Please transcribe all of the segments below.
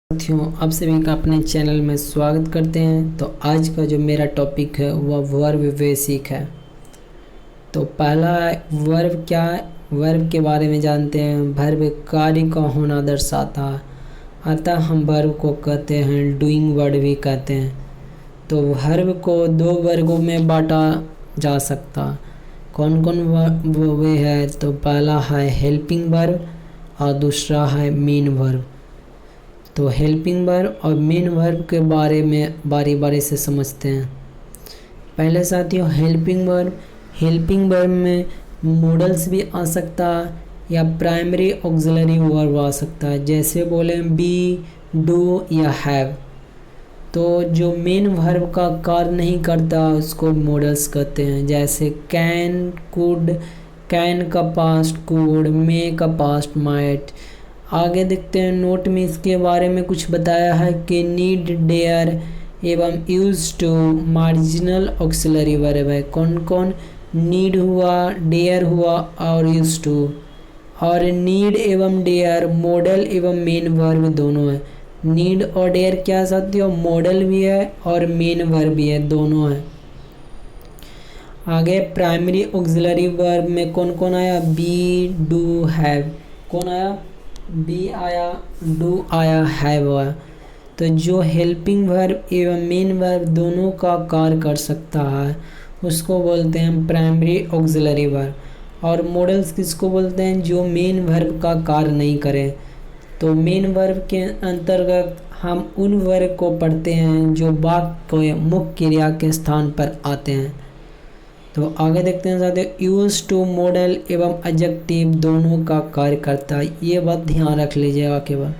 साथियों, आप सभी का अपने चैनल में स्वागत करते हैं। तो आज का जो मेरा टॉपिक है वह वर्ब बेसिक है। तो पहला वर्ब क्या है, वर्ब के बारे में जानते हैं। वर्ब कार्य का होना दर्शाता है, अतः हम वर्ब को कहते हैं डूइंग वर्ड भी कहते हैं। तो वर्ब को दो वर्गों में बांटा जा सकता। कौन कौन वे है? तो पहला है हेल्पिंग वर्ब और दूसरा है मेन वर्ब। तो हेल्पिंग वर्ब और मेन वर्ब के बारे में बारी बारी से समझते हैं। पहले साथियों हेल्पिंग वर्ब में मॉडल्स भी आ सकता है या प्राइमरी ऑक्सिलरी वर्ब आ सकता है। जैसे बोले बी, डू या हैव। तो जो मेन वर्ब का कार्य नहीं करता उसको मॉडल्स कहते हैं। जैसे कैन, कुड, कैन का पास्ट कुड, मे का पास्ट माइट। आगे देखते हैं, नोट में इसके बारे में कुछ बताया है कि नीड, डेयर एवं use to marginal auxiliary verb है। कौन कौन? नीड हुआ, डेयर हुआ और यूज टू। और नीड एवं डेयर मॉडल एवं मेन वर्ब दोनों है। नीड और डेयर क्या साथियों? मॉडल भी है और मेन वर्ब भी है, दोनों है। आगे प्राइमरी ऑक्सिलरी वर्ब में कौन कौन आया? Be, do, have. कौन आया? बी आया, डू आया, हैव आया। तो जो हेल्पिंग वर्ब एवं मेन वर्ब दोनों का कार्य कर सकता है उसको बोलते हैं प्राइमरी ऑक्सिलरी वर्ब। और मॉडल्स किसको बोलते हैं? जो मेन वर्ब का कार्य नहीं करे। तो मेन वर्ब के अंतर्गत हम उन वर्ब को पढ़ते हैं जो वाक्य के मुख्य क्रिया के स्थान पर आते हैं। तो आगे देखते हैं साथियों, यूज टू मॉडल एवं एडजेक्टिव दोनों का कार्य करता है, ये बात ध्यान रख लीजिएगा केवल।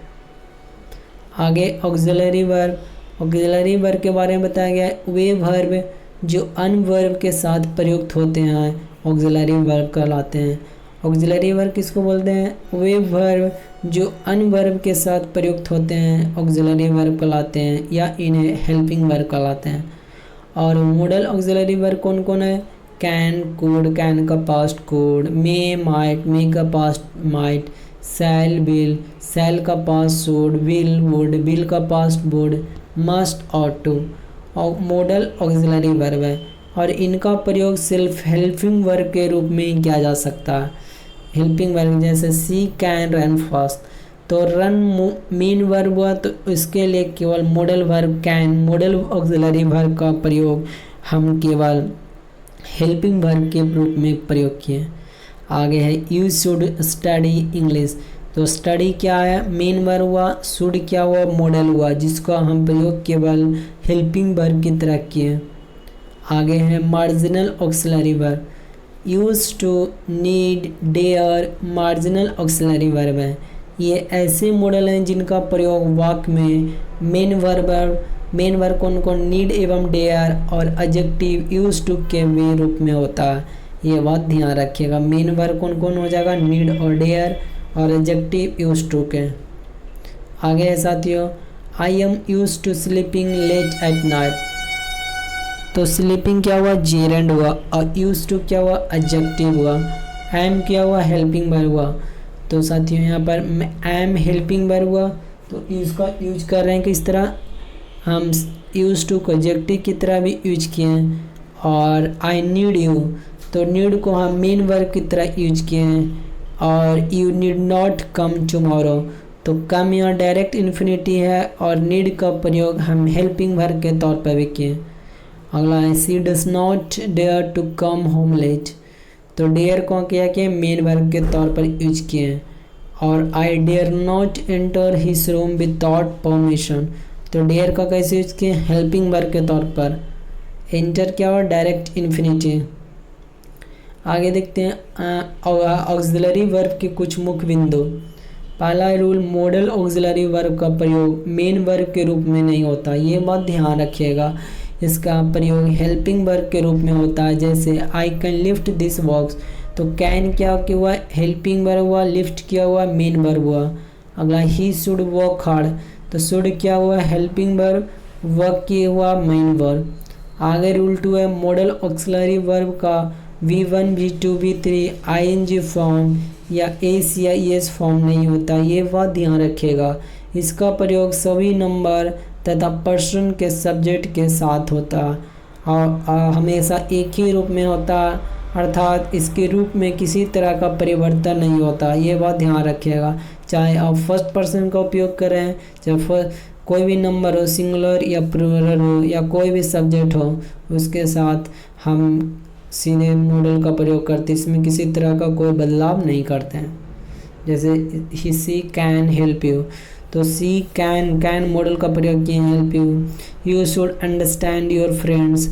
आगे ऑक्सिलरी वर्ब के बारे में बताया गया है। वे वर्ब जो अनवर्ब के साथ प्रयुक्त होते हैं ऑक्सिलरी वर्ब कहलाते हैं। ऑक्सिलरी वर्ब किसको बोलते हैं? वे वर्ब जो अनवर्ब के साथ प्रयुक्त होते हैं ऑक्सिलरी वर्ब कहलाते हैं या इन्हें हेल्पिंग वर्ब कहलाते हैं। और मॉडल ऑक्सिलरी वर्ब कौन कौन है? कैन, कुड, कैन का past could, may, might, may का past might, shall, will, shall का past should, will, would, will का past would, must, ought to. और मॉडल ऑक्सिलरी वर्ब है और इनका प्रयोग सिर्फ हेल्पिंग वर्ब के रूप में किया जा सकता है। हेल्पिंग वर्ब जैसे सी कैन रन फास्ट। तो रन मेन वर्ब हुआ तो इसके लिए केवल modal verb can, model auxiliary verb का प्रयोग हम केवल हेल्पिंग वर्ब के रूप में प्रयोग किए। आगे है यू शुड स्टडी इंग्लिश। तो स्टडी क्या है? मेन वर्ब हुआ। शुड क्या हुआ? मॉडल हुआ, जिसका हम प्रयोग केवल हेल्पिंग वर्ब की तरह किए। आगे है marginal auxiliary verb. Use to, need, dare marginal auxiliary verb है। ये ऐसे मॉडल हैं जिनका प्रयोग वाक्य में मेन वर्ब कौन कौन? नीड एवं डेयर और एडजेक्टिव यूज टू के वे रूप में होता है, ये बात ध्यान रखिएगा। मेन वर्ब कौन कौन हो जाएगा? नीड और डेयर और एडजेक्टिव यूज टू के। आगे है साथियों, I am use to sleeping late at night. तो स्लीपिंग क्या हुआ? जेरेंड हुआ और यूज टू क्या हुआ? एडजेक्टिव हुआ। एम क्या हुआ? हेल्पिंग वर्ब हुआ। तो साथियों यहाँ पर एम हेल्पिंग वर्ब हुआ तो इसका यूज कर रहे हैं किस तरह? हम यूज टू को एडजेक्टिव की तरह भी यूज किए हैं। और आई नीड यू, तो नीड को हम मेन वर्ब की तरह यूज किए हैं। और you need not come tomorrow, तो कम यहाँ डायरेक्ट इन्फिनिटी है और नीड का प्रयोग हम हेल्पिंग वर्ब के तौर पर भी किए। अगला है she does not dare to come home late. तो डेयर को क्या किए? मेन वर्ब के तौर पर यूज किए हैं। और I dare not enter his room without permission. तो डेयर का कैसे यूज किए? हेल्पिंग वर्ब के तौर पर। एंटर क्या हुआ? Direct infinity. आगे देखते हैं ऑक्सिलरी वर्ब के कुछ मुख्य बिंदु। पहला रूल, मॉडल ऑक्सिलरी वर्ब का प्रयोग मेन वर्ब के रूप में नहीं होता, ये बात ध्यान रखिएगा। इसका प्रयोग हेल्पिंग वर्ब के रूप में होता है। जैसे I can lift this box, तो कैन क्या हुआ? हेल्पिंग वर्ब हुआ। लिफ्ट क्या हुआ? मेन वर्ब हुआ। अगला ही शुड वर्क हार्ड, तो शुड क्या हुआ? Helping verb. वर्क क्या हुआ? Main verb. आगे रूल 2 है, मॉडल ऑक्सिलरी वर्ब का V1, V2, V3 ING form या एस या एस फॉर्म नहीं होता, ये बात ध्यान रखिएगा। इसका प्रयोग सभी नंबर तथा पर्सन के सब्जेक्ट के साथ होता और हमेशा एक ही रूप में होता, अर्थात इसके रूप में किसी तरह का परिवर्तन नहीं होता। ये बात ध्यान रखिएगा, चाहे आप फर्स्ट पर्सन का उपयोग करें, चाहे कोई भी नंबर हो, सिंगुलर या प्लूरल हो, या कोई भी सब्जेक्ट हो, उसके साथ हम सीधे मॉडल का प्रयोग करते हैं। इसमें किसी तरह का कोई बदलाव नहीं करते हैं। जैसे ही सी कैन हेल्प यू, तो सी कैन मॉडल का प्रयोग किए help you should understand your friends.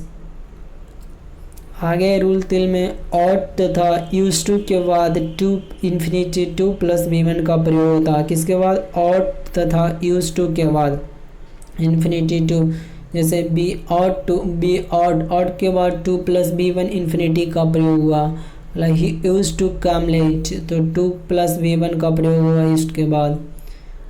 आगे रूल 3 में ऑट तथा यूज टू के बाद टू इन्फिनिटी 2 + v1 का प्रयोग होता है। किसके बाद? ऑट तथा यूज टू के बाद इन्फिनिटी 2, जैसे बी ऑट के बाद 2 + v1 इन्फिनिटी का प्रयोग हुआ। Like he use to come late, तो 2 + v1 का प्रयोग हुआ यूज के बाद।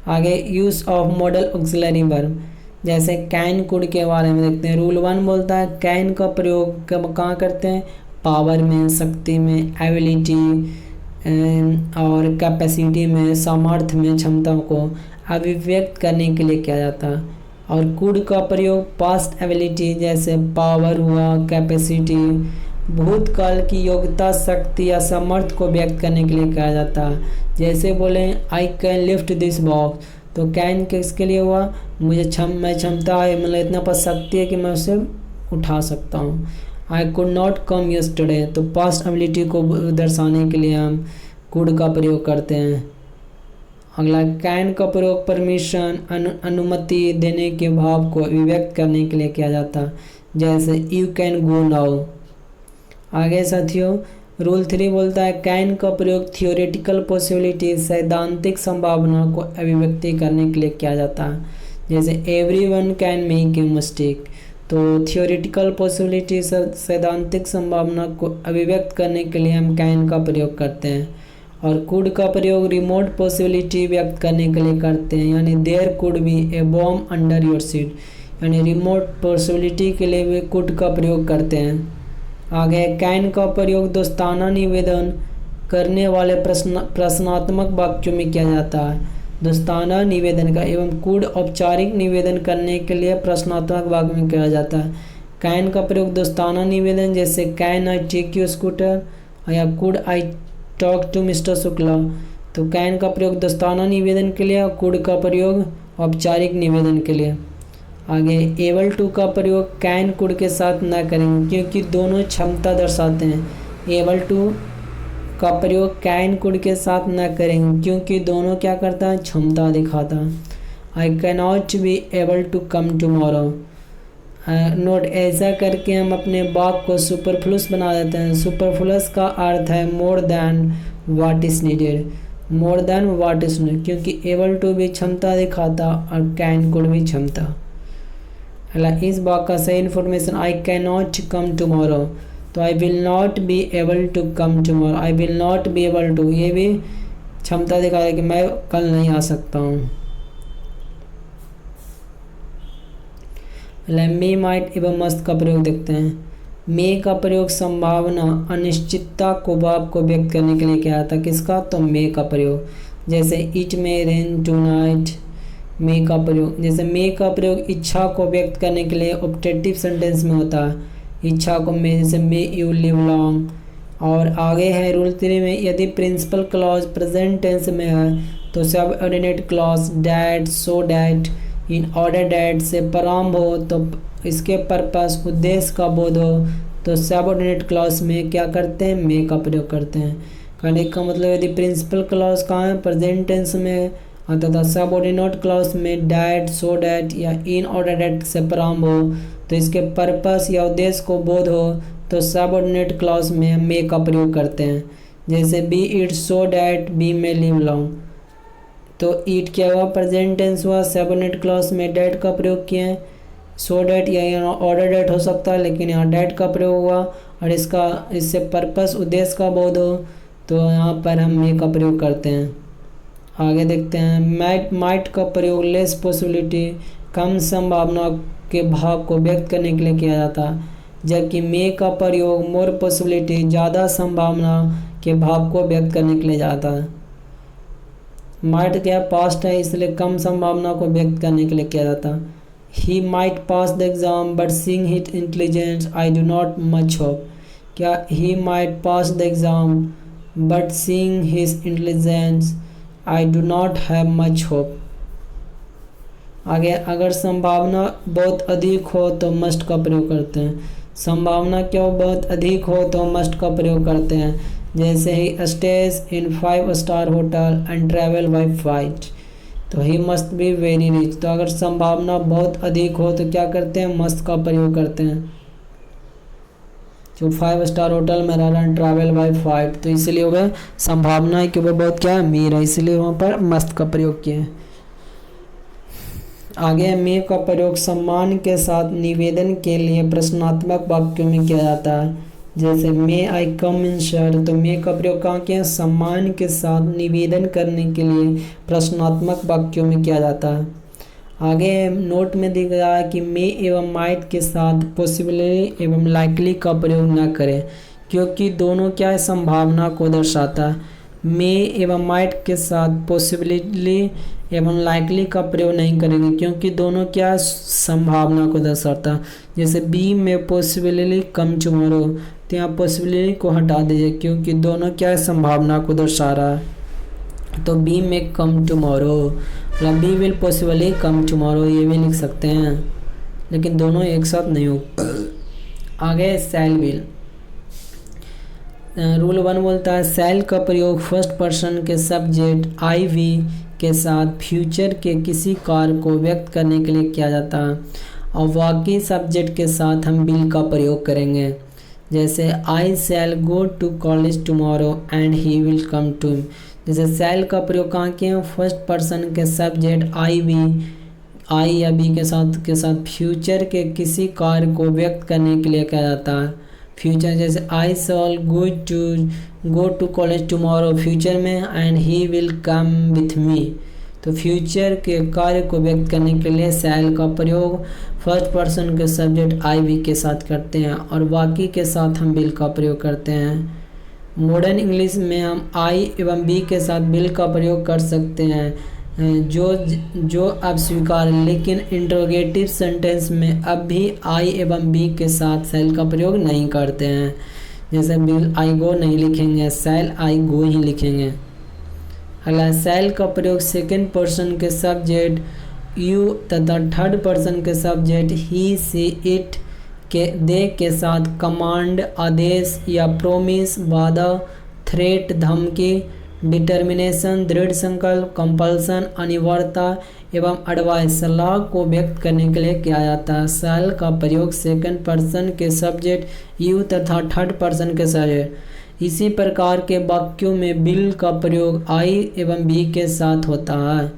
आगे use of model auxiliary verb, जैसे कैन कुड के बारे में देखते हैं। रूल 1 बोलता है कैन का प्रयोग कहाँ करते हैं? पावर में, शक्ति में, एबिलिटी और कैपेसिटी में, सामर्थ्य में, क्षमता को अभिव्यक्त करने के लिए किया जाता है। और कुड का प्रयोग पास्ट एबिलिटी जैसे पावर हुआ, कैपेसिटी, भूतकाल की योग्यता, शक्ति या सामर्थ्य को व्यक्त करने के लिए किया जाता है। जैसे बोले I can lift this box, तो कैन किसके लिए हुआ? मैं क्षमता है, मतलब इतना पर शक्ति है कि मैं उसे उठा सकता हूँ। I could not come yesterday, तो पास्ट एबिलिटी को दर्शाने के लिए हम कुड का प्रयोग करते हैं। अगला कैन का प्रयोग परमिशन, अनुमति देने के भाव को अभिव्यक्त करने के लिए किया जाता है। जैसे यू कैन गो नाउ। आगे साथियों रूल 3 बोलता है कैन का प्रयोग थियोरेटिकल पॉसिबिलिटी, सैद्धांतिक संभावना को अभिव्यक्ति करने के लिए किया जाता है। जैसे everyone can make a mistake, तो थियोरेटिकल पॉसिबिलिटी, सैद्धांतिक संभावना को अभिव्यक्त करने के लिए हम कैन का प्रयोग करते हैं। और कुड का प्रयोग रिमोट पॉसिबिलिटी व्यक्त करने के लिए करते हैं, यानी there could be a bomb under your seat, यानी रिमोट पॉसिबिलिटी के लिए भी कुड का प्रयोग करते हैं। आगे कैन का प्रयोग दोस्ताना निवेदन करने वाले प्रश्नात्मक वाक्यों में किया जाता है। दोस्ताना निवेदन का एवं कुड औपचारिक निवेदन करने के लिए प्रश्नात्मक वाक्य में किया जाता है। कैन का प्रयोग दोस्ताना निवेदन जैसे can I take your scooter या could I talk to mister Shukla, तो कैन का प्रयोग दोस्ताना निवेदन के लिए और कुड का प्रयोग औपचारिक निवेदन के लिए। आगे एबल टू का प्रयोग कैन कुड के साथ न करेंगे क्योंकि दोनों क्षमता दर्शाते हैं। एबल टू का प्रयोग कैन कुड के साथ न करेंगे क्योंकि दोनों क्या करता है? क्षमता दिखाता है। I can not be able to come tomorrow. Note, ऐसा करके हम अपने वाक्य को सुपरफ्लुअस बना देते हैं। सुपरफ्लुअस का अर्थ है more than what is needed, more than what is needed, क्योंकि एबल टू भी क्षमता दिखाता और कैन कुड भी क्षमता। इस वाक्य का सही information I can not come tomorrow, तो I will not be able to come tomorrow, I will not be able to, ये भी क्षमता दिखा रहा है कि मैं कल नहीं आ सकता हूँ। मे, माइट एवं मस्ट का प्रयोग देखते हैं। मे का प्रयोग संभावना, अनिश्चितता को भाव को व्यक्त करने के लिए किया था। किसका? तो मे का प्रयोग, जैसे इट मे रेन टुनाइट। मे का प्रयोग, जैसे मे का प्रयोग इच्छा को व्यक्त करने के लिए ऑब्जेक्टिव सेंटेंस में होता है। इच्छा को मे, जैसे मे यू लिव लॉन्ग। और आगे है रूल 3 में यदि प्रिंसिपल क्लॉज प्रेजेंट टेंस में है तो subordinate clause that, so that, in order that से प्रारंभ हो तो इसके पर्पस, उद्देश्य का बोध हो तो सबऑर्डिनेट क्लॉज में क्या करते हैं? मे का प्रयोग करते हैं। कहने का मतलब यदि प्रिंसिपल क्लॉज कहाँ है? प्रेजेंट टेंस में, तथा सबऑर्डिनेट क्लॉज में डैट, सो डैट या इन ऑर्डर डैट से प्रारंभ हो तो इसके पर्पस या उद्देश्य को बोध हो तो सबऑर्डिनेट क्लॉज में मे का प्रयोग करते हैं। जैसे be it so that he may live long, तो ईट क्या हुआ? प्रेजेंट टेंस हुआ, सबऑर्डिनेट क्लॉज में डैट का प्रयोग किए हैं। सो डैट या यहाँ ऑर्डर डैट हो सकता है लेकिन यहाँ डैट का प्रयोग हुआ और इससे पर्पस, उद्देश्य का बोध हो तो यहाँ पर हम मे का प्रयोग करते हैं। आगे देखते हैं माइट का प्रयोग लेस पॉसिबिलिटी, कम संभावना के भाव को व्यक्त करने के लिए किया जाता है, जबकि मे का प्रयोग मोर पॉसिबिलिटी, ज़्यादा संभावना के भाव को व्यक्त करने के लिए जाता है। माइट क्या पास्ट है, इसलिए कम संभावना को व्यक्त करने के लिए किया जाता है। He might pass the exam but seeing his intelligence I do not much hope. क्या he might pass the exam but seeing his intelligence I do not have much hope. आगे अगर संभावना बहुत अधिक हो तो मस्ट का प्रयोग करते हैं। संभावना क्यों बहुत अधिक हो तो मस्ट का प्रयोग करते हैं। जैसे he stays in 5 star hotel and travel by flight, तो he must be very rich. तो अगर संभावना बहुत अधिक हो तो क्या करते हैं, मस्ट का प्रयोग करते हैं। जो 5 स्टार होटल में रह रहे हैं ट्रैवल बाई फ्लाइट, तो इसलिए वह संभावना है कि वह बहुत क्या अमीर है, इसलिए वहाँ पर मस्ट का प्रयोग किए हैं। आगे मे का प्रयोग सम्मान के साथ निवेदन के लिए प्रश्नात्मक वाक्यों में किया जाता है। जैसे मे आई कम इन सर, तो मे का प्रयोग कहाँ किया, सम्मान के साथ निवेदन करने के लिए प्रश्नात्मक वाक्यों में किया जाता है। आगे नोट में दिख रहा है कि मे एवं माइट के साथ पॉसिबली एवं लाइकली का प्रयोग न करें, क्योंकि दोनों क्या है, संभावना को दर्शाता है। मे एवं माइट के साथ पॉसिबिलिटी एवं लाइकली का प्रयोग नहीं करेंगे, क्योंकि दोनों क्या संभावना को दर्शाता है। जैसे बी में पॉसिबिलिटी कम टुमारो, तो यहाँ पॉसिबिलिटी को हटा दीजिए, क्योंकि दोनों क्या संभावना को दर्शा रहा है। तो बी में कम टुमारो, मतलब he will possibly come tomorrow, ये भी लिख सकते हैं, लेकिन दोनों एक साथ नहीं हो। आगे शैल विल, रूल 1 बोलता है शैल का प्रयोग फर्स्ट पर्सन के सब्जेक्ट आई वी के साथ फ्यूचर के किसी कार्य को व्यक्त करने के लिए किया जाता है, और वाकई सब्जेक्ट के साथ हम विल का प्रयोग करेंगे। जैसे I shall go to college tomorrow and he will come too. जैसे शैल का प्रयोग कहाँ किए हैं, फर्स्ट पर्सन के सब्जेक्ट आई वी, आई या बी के साथ फ्यूचर के किसी कार्य को व्यक्त करने के लिए किया जाता है। फ्यूचर जैसे I shall go to college tomorrow future में, and he will come with me. तो फ्यूचर के कार्य को व्यक्त करने के लिए शैल का प्रयोग फर्स्ट पर्सन के सब्जेक्ट आई वी के साथ करते हैं, और बाकी के साथ हम विल का प्रयोग करते हैं। मॉडर्न इंग्लिश में हम आई एवं बी के साथ विल का प्रयोग कर सकते हैं, जो अब स्वीकार, लेकिन इंट्रोगेटिव सेंटेंस में अब भी आई एवं बी के साथ शैल का प्रयोग नहीं करते हैं। जैसे विल आई गो नहीं लिखेंगे, शैल आई गो ही लिखेंगे। अगला शैल का प्रयोग सेकंड पर्सन के सब्जेक्ट यू तथा थर्ड पर्सन के सब्जेक्ट ही सी इट के दे के साथ कमांड, आदेश या प्रोमिस, वादा, थ्रेट, धमकी, डिटर्मिनेशन, दृढ़ संकल्प, कंपल्सन, अनिवार्यता एवं एडवाइस, सलाह को व्यक्त करने के लिए किया जाता है। शैल का प्रयोग सेकंड पर्सन के सब्जेक्ट यू तथा थर्ड पर्सन के सब्जेक्ट, इसी प्रकार के वाक्यों में विल का प्रयोग आई एवं बी के साथ होता है।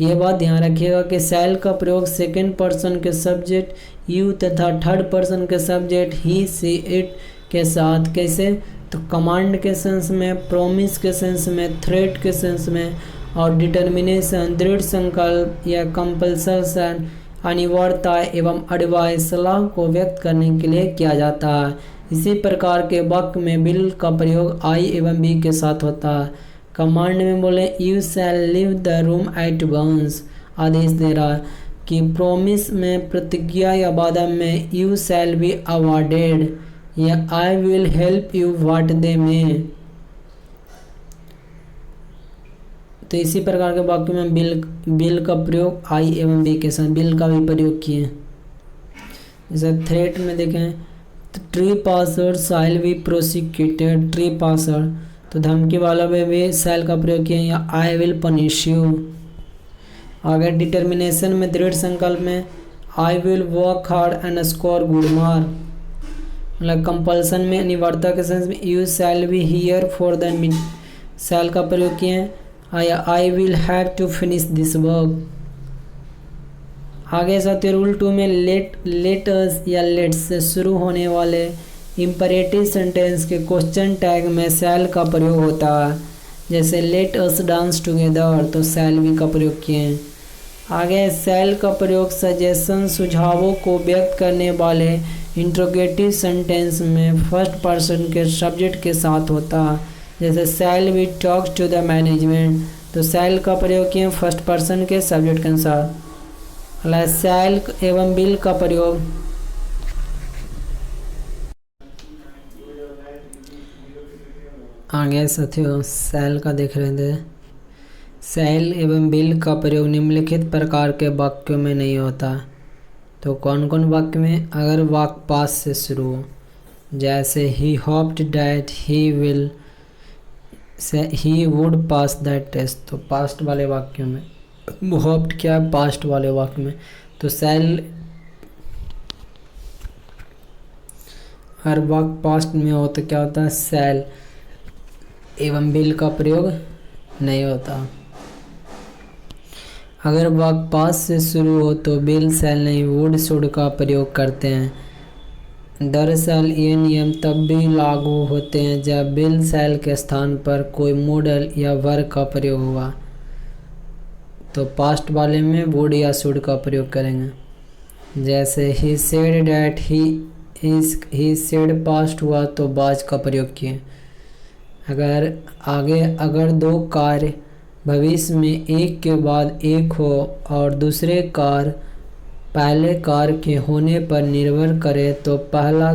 ये बात ध्यान रखिएगा कि शैल का प्रयोग सेकंड पर्सन के सब्जेक्ट यू तथा थर्ड पर्सन के सब्जेक्ट ही सी इट के साथ कैसे, तो कमांड के सेंस में, प्रोमिस के सेंस में, थ्रेट के सेंस में, और डिटर्मिनेशन, दृढ़ संकल्प या कंपल्सन, अनिवार्यता एवं एडवाइस, सलाह को व्यक्त करने के लिए किया जाता है। इसी प्रकार के वाक्य में विल का प्रयोग आई एवं बी के साथ होता है। कमांड में बोले you shall leave the room at once, आदेश दे रहा है, कि प्रोमिस में, प्रतिज्ञा या वादा में यू शैल बी अवॉर्डेड या I will help you what they में। तो इसी प्रकार के वाक्य में बिल का प्रयोग आई एवं बी के साथ बिल का भी प्रयोग किए। जैसे थ्रेट में देखें तो tree passer shall be prosecuted, tree passer, तो धमकी वाला में भी शैल का प्रयोग किए, या आई विल पनिश यू। अगर डिटर्मिनेशन में, दृढ़ संकल्प में I will work hard and score good mark. मतलब कंपल्सन में, अनिवार्यता के सेंस में you shall be here for the meet, shall का प्रयोग किए हैं, I will have to finish this work. आगे साथ रूल 2 में लेट अस या लेट्स से शुरू होने वाले इम्परेटिव सेंटेंस के क्वेश्चन टैग में शैल का प्रयोग होता है। जैसे लेट अस डांस टुगेदर, तो शैल भी का प्रयोग किए हैं। आगे शैल का प्रयोग सजेशन, सुझावों को व्यक्त करने वाले इंट्रोगेटिव सेंटेंस में फर्स्ट पर्सन के सब्जेक्ट के साथ होता है। जैसे shall we talk to the management, तो शैल का प्रयोग किए फर्स्ट पर्सन के सब्जेक्ट के अनुसार। अगला शैल एवं विल का प्रयोग आगे साथियों शैल का देख रहे थे। शैल एवं विल का प्रयोग निम्नलिखित प्रकार के वाक्यों में नहीं होता। तो कौन कौन वाक्य में? अगर वाक्य पास्ट से शुरू हो, जैसे he hoped that he would pass that test, तो पास्ट वाले वाक्यों में। होप्ड क्या है? पास्ट वाले वाक्य में। तो शैल हर वाक्य पास्ट में हो तो क्या होता है? शैल एवं विल का प्रयोग नहीं होता। अगर वाक्य पास्ट से शुरू हो तो विल शैल नहीं वुड शुड का प्रयोग करते हैं। दरअसल ये नियम तब भी लागू होते हैं जब विल शैल के स्थान पर कोई मॉडल या वर्ब का प्रयोग हुआ। तो पास्ट वाले में वुड या शुड का प्रयोग करेंगे। जैसे he said that he said past हुआ तो वाज का प्रयोग किए। अगर दो कार्य भविष्य में एक के बाद एक हो और दूसरे कार्य पहले कार्य के होने पर निर्भर करे तो पहला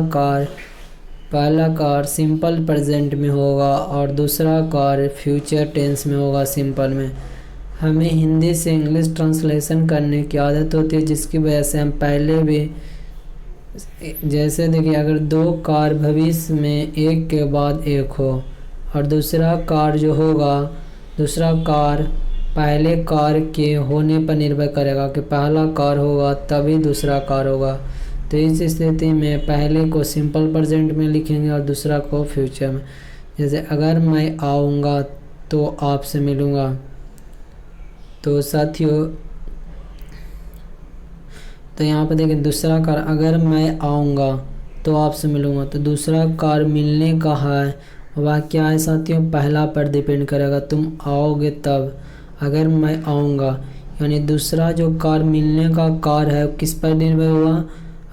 कार्य सिंपल प्रेजेंट में होगा और दूसरा कार्य फ्यूचर टेंस में होगा, सिंपल में। हमें हिंदी से इंग्लिश ट्रांसलेशन करने की आदत होती है, जिसकी वजह से हम पहले भी, जैसे देखिए, अगर दो कार्य भविष्य में एक के बाद एक हो और दूसरा कार्य जो होगा, दूसरा कार्य पहले कार्य के होने पर निर्भर करेगा कि पहला कार्य होगा तभी दूसरा कार्य होगा। तो इस स्थिति में पहले को सिंपल प्रेजेंट में लिखेंगे और दूसरा को फ्यूचर में। जैसे अगर मैं आऊँगा तो आपसे मिलूँगा। तो साथियों, तो यहाँ पर देखिए दूसरा कार्य, अगर मैं आऊँगा तो आपसे मिलूँगा, तो दूसरा कार्य मिलने का है, वह क्या है साथियों? पहला पर डिपेंड करेगा, तुम आओगे तब। अगर मैं आऊँगा यानी दूसरा जो कार्य मिलने का कार्य है किस पर निर्भर हुआ?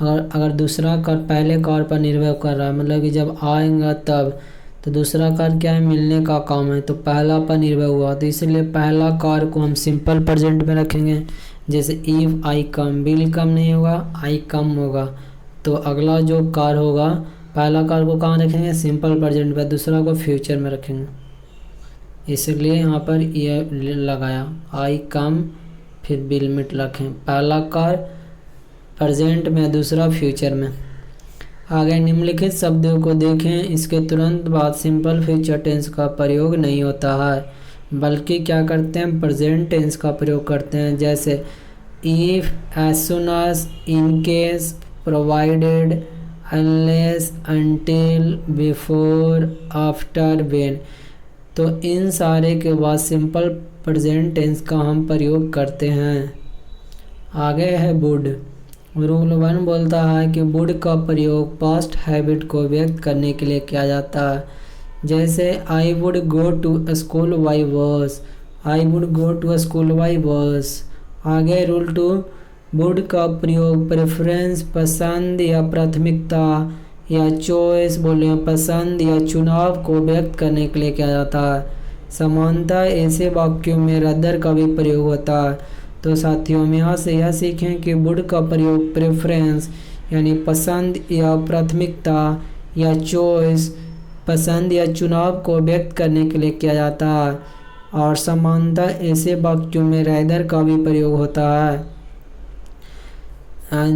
अगर दूसरा कार्य पहले कार्य पर निर्भर कर रहा है, मतलब कि जब आएगा तब, तो दूसरा कार्य क्या है? मिलने का काम है, तो पहला पर निर्भर हुआ, तो इसलिए पहला कार्य को हम सिंपल प्रेजेंट में रखेंगे। जैसे if I come, will come नहीं होगा, आई कम होगा। तो अगला जो कार्य होगा, पहला कार्य को कहाँ रखेंगे? सिंपल प्रेजेंट पे, दूसरा को फ्यूचर में रखेंगे। इसलिए यहाँ पर ये लगाया आई कम, फिर विल में रखें, पहला कार्य प्रेजेंट में, दूसरा फ्यूचर में। आगे निम्नलिखित शब्दों को देखें, इसके तुरंत बाद सिंपल फ्यूचर टेंस का प्रयोग नहीं होता है, बल्कि क्या करते हैं? प्रेजेंट टेंस का प्रयोग करते हैं। जैसे if, as soon as, in case, provided, unless, until, before, after, when. तो इन सारे के बाद सिंपल प्रेजेंट टेंस का हम प्रयोग करते हैं। आगे है वुड। रूल 1 बोलता है कि वुड का प्रयोग पास्ट हैबिट को व्यक्त करने के लिए किया जाता है। जैसे I would go to school by bus, I would go to school by bus. आगे रूल 2, वुड का प्रयोग प्रेफरेंस, पसंद या प्राथमिकता या चॉइस बोले, पसंद या चुनाव को व्यक्त करने के लिए किया जाता है। समानता ऐसे वाक्यों में रदर का भी प्रयोग होता है। तो साथियों, हम यहाँ से यह सीखें कि वुड का प्रयोग प्रेफरेंस यानी पसंद या प्राथमिकता या चॉइस, पसंद या चुनाव को व्यक्त करने के लिए किया जाता है, और समानता ऐसे वाक्यों में रैदर का भी प्रयोग होता है।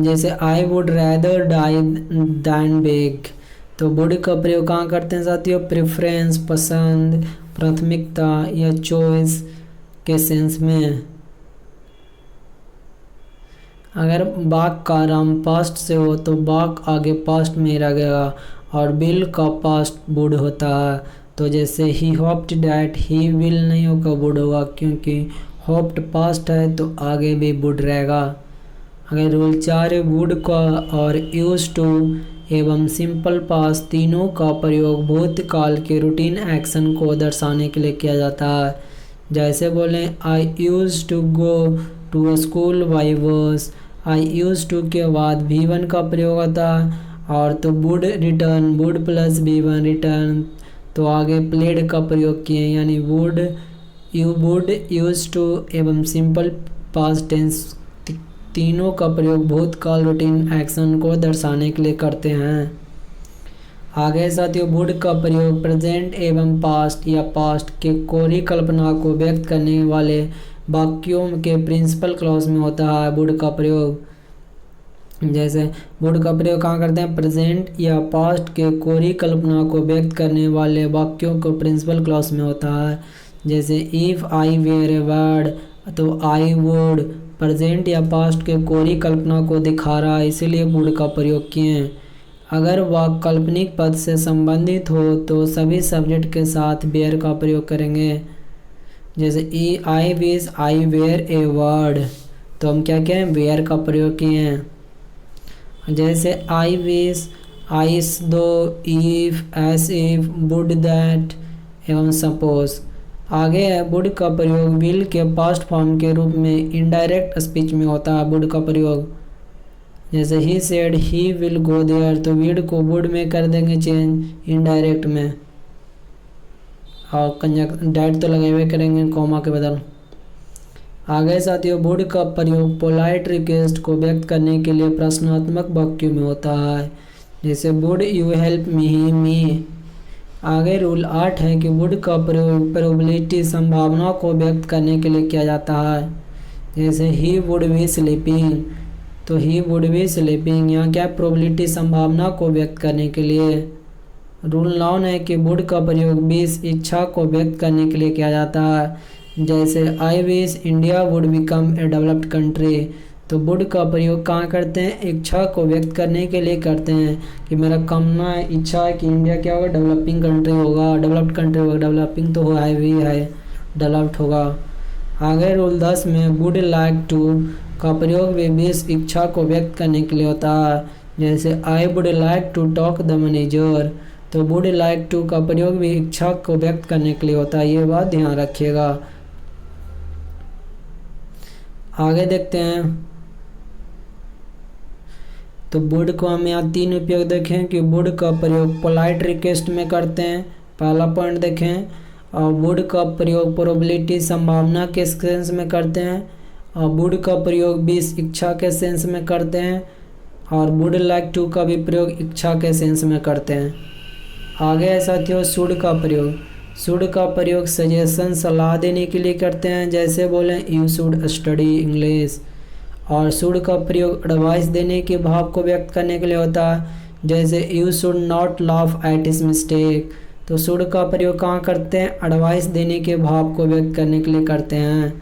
जैसे I would rather die than beg. तो वुड का प्रयोग कहाँ करते हैं साथियों? प्रेफरेंस, पसंद, प्राथमिकता या चॉइस के सेंस में। अगर वाक्य का आरंभ पास्ट से हो तो वाक्य आगे पास्ट में लगेगा, और विल का पास्ट वुड होता है। तो जैसे he hoped that, he will नहीं होगा, वुड होगा, क्योंकि होप्ड पास्ट है तो आगे भी वुड रहेगा। अगर रूल 4, वुड का और यूज टू एवं सिंपल पास्ट तीनों का प्रयोग भूतकाल के रूटीन एक्शन को दर्शाने के लिए किया जाता है। जैसे बोलें I use to go to school by bus, I use to के बाद V1 का प्रयोग होता है, और तो would return, would plus V1 return, तो आगे प्लेड का प्रयोग किए, यानी would you would, use to एवं सिंपल पास्ट टेंस तीनों का प्रयोग भूतकाल रूटीन एक्शन को दर्शाने के लिए करते हैं। आगे साथियों, वुड का प्रयोग प्रेजेंट एवं पास्ट या पास्ट के कोरी कल्पना को व्यक्त करने वाले वाक्यों के प्रिंसिपल क्लॉज में होता है। वुड का प्रयोग जैसे वुड का प्रयोग कहाँ करते हैं? प्रेजेंट या पास्ट के कोरी कल्पना को व्यक्त करने वाले वाक्यों को प्रिंसिपल क्लॉज में होता है। जैसे if I were a bird, तो आई वुड प्रेजेंट या पास्ट के कोरी कल्पना को दिखा रहा है, इसीलिए वुड का प्रयोग किए। अगर वह काल्पनिक पद से संबंधित हो तो सभी सब्जेक्ट के साथ वेयर का प्रयोग करेंगे। जैसे I wish I were a bird, तो हम क्या कहें? वेयर का प्रयोग किए हैं। जैसे आई विश, आइस दो, if, S if, would that एवं सपोज। आगे है वुड का प्रयोग विल के पास्ट फॉर्म के रूप में इनडायरेक्ट स्पीच में होता है। वुड का प्रयोग जैसे he said he will go there, तो विल को वुड में कर देंगे चेंज इनडायरेक्ट में, और डेट तो लगे हुए करेंगे कॉमा के बदल। आगे साथियों, वुड का प्रयोग पोलाइट रिक्वेस्ट को व्यक्त करने के लिए प्रश्नात्मक वाक्यों में होता है। जैसे वुड यू हेल्प मी। आगे रूल 8 है कि वुड का प्रयोग प्रोबेबिलिटी संभावना को व्यक्त करने के लिए किया जाता है। जैसे ही वुड बी स्लीपिंग, तो ही वुड बी स्लीपिंग यहाँ क्या? प्रोबेबिलिटी संभावना को व्यक्त करने के लिए। रूल 9 है कि वुड का प्रयोग विश इच्छा को व्यक्त करने के लिए किया जाता है। जैसे I wish India would become a developed country, तो वुड का प्रयोग कहाँ करते हैं? इच्छा को व्यक्त करने के लिए करते हैं कि मेरा कामना है, इच्छा है कि इंडिया क्या होगा? डेवलपिंग कंट्री होगा, डेवलप्ड कंट्री होगा। डेवलपिंग तो है भी है, डेवलप्ड होगा। आगे रूल 10 में वुड लाइक टू का प्रयोग भी विश इच्छा को व्यक्त करने के लिए होता है। जैसे I would like to talk the manager, तो वुड लाइक टू का प्रयोग भी इच्छा को व्यक्त करने के लिए होता है, ये बात ध्यान रखिएगा। आगे देखते हैं, तो वुड को हम यहाँ 3 उपयोग देखें कि वुड का प्रयोग पोलाइट रिक्वेस्ट में करते हैं। पहला पॉइंट देखें, और वुड का प्रयोग प्रोबेबिलिटी संभावना के सेंस में करते हैं, और वुड का प्रयोग विश इच्छा के सेंस में करते हैं, और वुड लाइक टू का भी प्रयोग इच्छा के सेंस में करते हैं। आगे है साथियों शुड का प्रयोग। शुड का प्रयोग सजेशन सलाह देने के लिए करते हैं, जैसे बोलें यू शुड स्टडी इंग्लिश। और शुड का प्रयोग एडवाइस देने के भाव को व्यक्त करने के लिए होता है, जैसे you should not laugh at his mistake. तो शुड का प्रयोग कहाँ करते हैं? एडवाइस देने के भाव को व्यक्त करने के लिए करते हैं।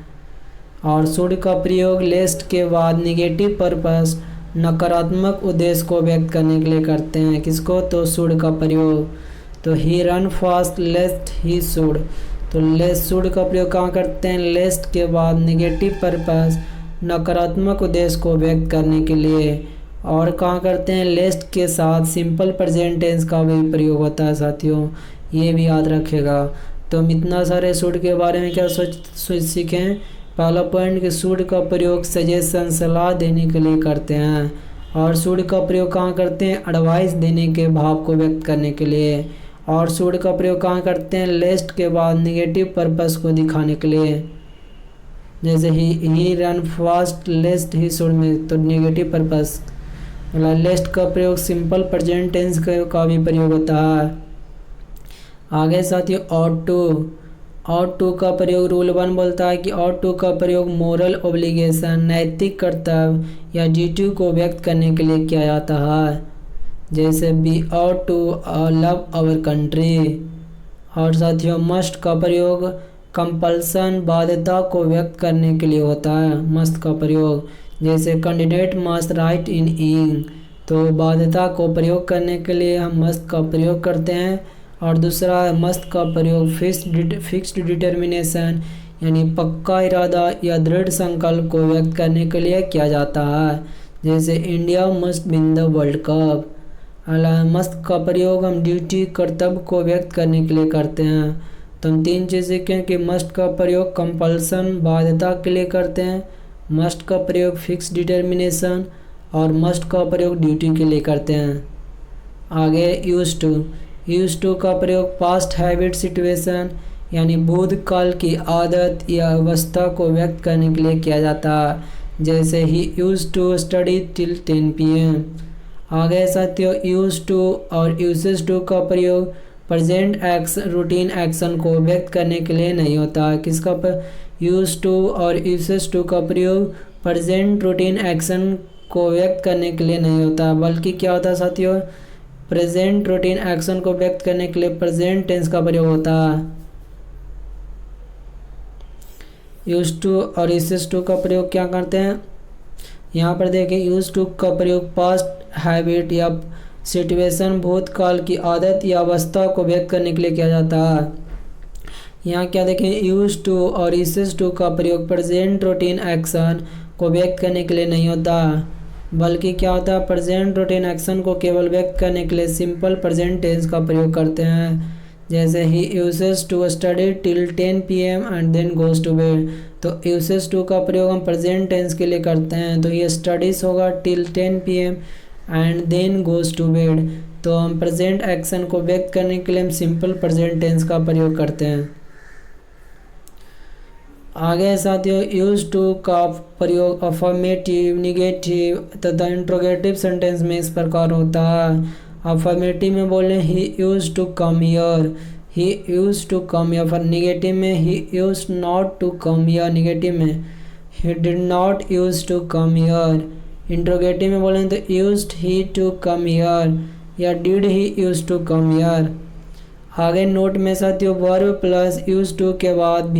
और शुड का प्रयोग लेस्ट के बाद निगेटिव पर्पस नकारात्मक उद्देश्य को व्यक्त करने के लिए करते हैं। किसको? तो शुड का प्रयोग। तो he run fast lest he should, तो लेस्ट शुड का प्रयोग कहाँ करते हैं? लेस्ट के बाद निगेटिव पर्पस नकारात्मक उद्देश्य को व्यक्त करने के लिए। और कहाँ करते हैं? लेस्ट के साथ सिंपल प्रेजेंट टेंस का भी प्रयोग होता है साथियों, ये भी याद रखेगा। तो हम इतना सारे शुड के बारे में क्या सोच सीखें। पहला पॉइंट कि शुड का प्रयोग सजेशन सलाह देने के लिए करते हैं, और शुड का प्रयोग कहाँ करते हैं? एडवाइस देने के भाव को व्यक्त करने के लिए। और शुड का प्रयोग कहाँ करते हैं? लेस्ट के बाद निगेटिव पर्पस को दिखाने के लिए, जैसे he run fast lest he should में, तो निगेटिव पर्पस। लेस्ट का प्रयोग सिंपल प्रेजेंट टेंस का भी प्रयोग होता है। आगे साथियों ऑट टू का प्रयोग रूल 1 बोलता है कि ऑट टू का प्रयोग मोरल ओब्लिगेशन नैतिक कर्तव्य या ड्यूटी को व्यक्त करने के लिए किया जाता है, जैसे we ought to love our country. और साथियों मस्ट का प्रयोग कंपल्सन बाध्यता को व्यक्त करने के लिए होता है। मस्ट का प्रयोग जैसे कैंडिडेट मस्ट राइट इन इंक, तो बाध्यता को प्रयोग करने के लिए हम मस्ट का प्रयोग करते हैं। और दूसरा मस्ट का प्रयोग फिक्स्ड डिटर्मिनेशन यानी पक्का इरादा या दृढ़ संकल्प को व्यक्त करने के लिए किया जाता है, जैसे India must win the world cup. Must का प्रयोग हम ड्यूटी कर्तव्य को व्यक्त करने के लिए करते हैं। तो हम 3 चीज़ सीखें कि मस्ट का प्रयोग कंपल्सन बाध्यता के लिए करते हैं, मस्ट का प्रयोग फिक्स डिटर्मिनेशन, और मस्ट का प्रयोग ड्यूटी के लिए करते हैं। आगे यूज टू का प्रयोग पास्ट हैबिट सिचुएशन यानी भूतकाल की आदत या अवस्था को व्यक्त करने के लिए किया जाता है। जैसे he use to study till 10 PM। आगे साथियों यूज टू और यूसेज टू का प्रयोग प्रेजेंट रूटीन एक्शन को व्यक्त करने के लिए नहीं होता। किसका यूज टू और यूसेज टू का प्रयोग प्रेजेंट रूटीन एक्शन को व्यक्त करने के लिए नहीं होता, बल्कि क्या होता है साथियों, प्रेजेंट रूटीन एक्शन को व्यक्त करने के लिए प्रेजेंट टेंस का प्रयोग होता है। यूज टू और यूसेज टू का प्रयोग क्या करते हैं, यहाँ पर देखें यूज टू का प्रयोग पास्ट हैबिट या सिचुएशन भूतकाल की आदत या अवस्था को व्यक्त करने के लिए किया जाता है। यहाँ क्या देखें यूज टू और यूसेज टू का प्रयोग प्रेजेंट रूटीन एक्शन को व्यक्त करने के लिए नहीं होता, बल्कि क्या होता है, प्रेजेंट रूटीन एक्शन को केवल व्यक्त करने के लिए सिंपल प्रेजेंट टेंस का प्रयोग करते हैं। जैसे he usage to study till 10 PM and then goes to bed. तो यूसेज टू का प्रयोग हम प्रेजेंट टेंस के लिए करते हैं, तो ये स्टडीज होगा till 10 PM and then goes to bed. तो हम प्रेजेंट एक्शन को व्यक्त करने के लिए हम सिंपल प्रेजेंट टेंस का प्रयोग करते हैं। आगे साथियों यूज टू का प्रयोग अफर्मेटिव, निगेटिव तथा इंट्रोगेटिव सेंटेंस में इस प्रकार होता है। अफर्मेटिव में बोले he use to come here, he use to come here. For negative में he use not to come here, negative में he did not use to come here. Interrogative में बोले तो used he to come here या did he use to come here. आगे note में साथियों verb plus use to के बाद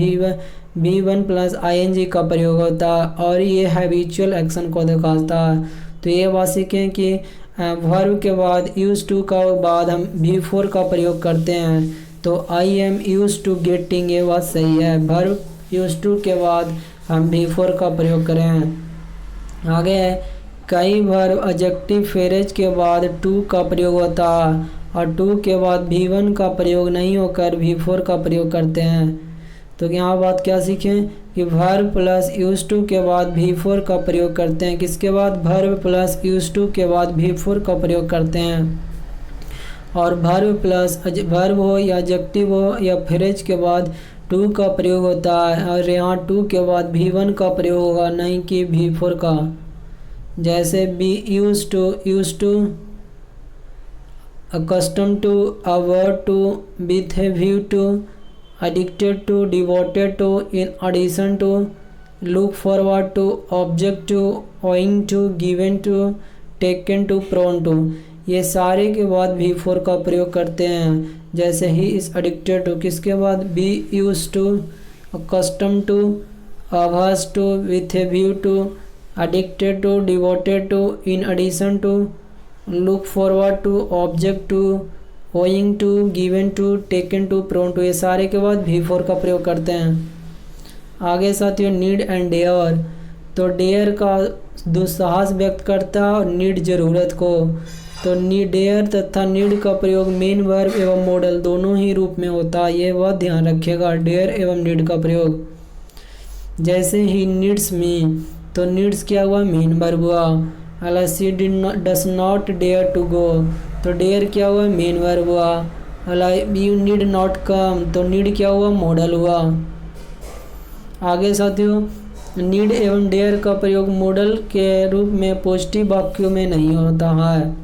V1 प्लस ING का प्रयोग होता है और ये हैबिचुअल एक्शन को दिखाता है। तो ये बात सीखें कि वर्ब के बाद यूज टू का बाद हम V4 का प्रयोग करते हैं। तो I am use to getting, ये बात सही है, वर्ब यूज टू के बाद हम V4 का प्रयोग करें। आगे है कई वर्ब एडजेक्टिव फ्रेज के बाद टू का प्रयोग होता है और टू के बाद V1 का प्रयोग नहीं होकर V4 का प्रयोग करते हैं। तो यहाँ बात क्या सीखें कि वर्ब प्लस यूज टू के बाद V4 का प्रयोग करते हैं। किसके बाद, वर्ब प्लस यूज टू के बाद V4 का प्रयोग करते हैं। और वर्ब प्लस वर्ब हो या एडजेक्टिव हो या फ्रेज के बाद टू का प्रयोग होता है और यहाँ टू के बाद V1 का प्रयोग होगा, नहीं कि V4 का। जैसे be use to accustom to, averse to, with a view to, addicted to, devoted to, in addition to, look forward to, object to, owing to, given to, taken to, prone to, ये सारे के बाद V4 का प्रयोग करते हैं। जैसे he is addicted to, किसके बाद be used to, accustomed to, averse to, with a view to, addicted to, devoted to, in addition to, look forward to, object to, owing to, given to, taken to, prone to, ये सारे के बाद V4 का प्रयोग करते हैं। आगे साथियों नीड एंड डेयर। तो डेयर का दुस्साहस व्यक्त करता है और नीड ज़रूरत को। तो नीड, डेयर तथा नीड का प्रयोग मेन वर्ब एवं मॉडल दोनों ही रूप में होता है, ये बात ध्यान रखिएगा, डेयर एवं नीड का प्रयोग। जैसे ही नीड्स मी, तो नीड्स क्या हुआ, मेन वर्ब हुआ। She does not dare to go, तो डेयर क्या हुआ, मेन वर्ब हुआ। यू नीड नॉट कम, तो नीड क्या हुआ, मॉडल हुआ। आगे साथियों नीड एवं डेयर का प्रयोग मॉडल के रूप में पॉजिटिव वाक्यों में नहीं होता है।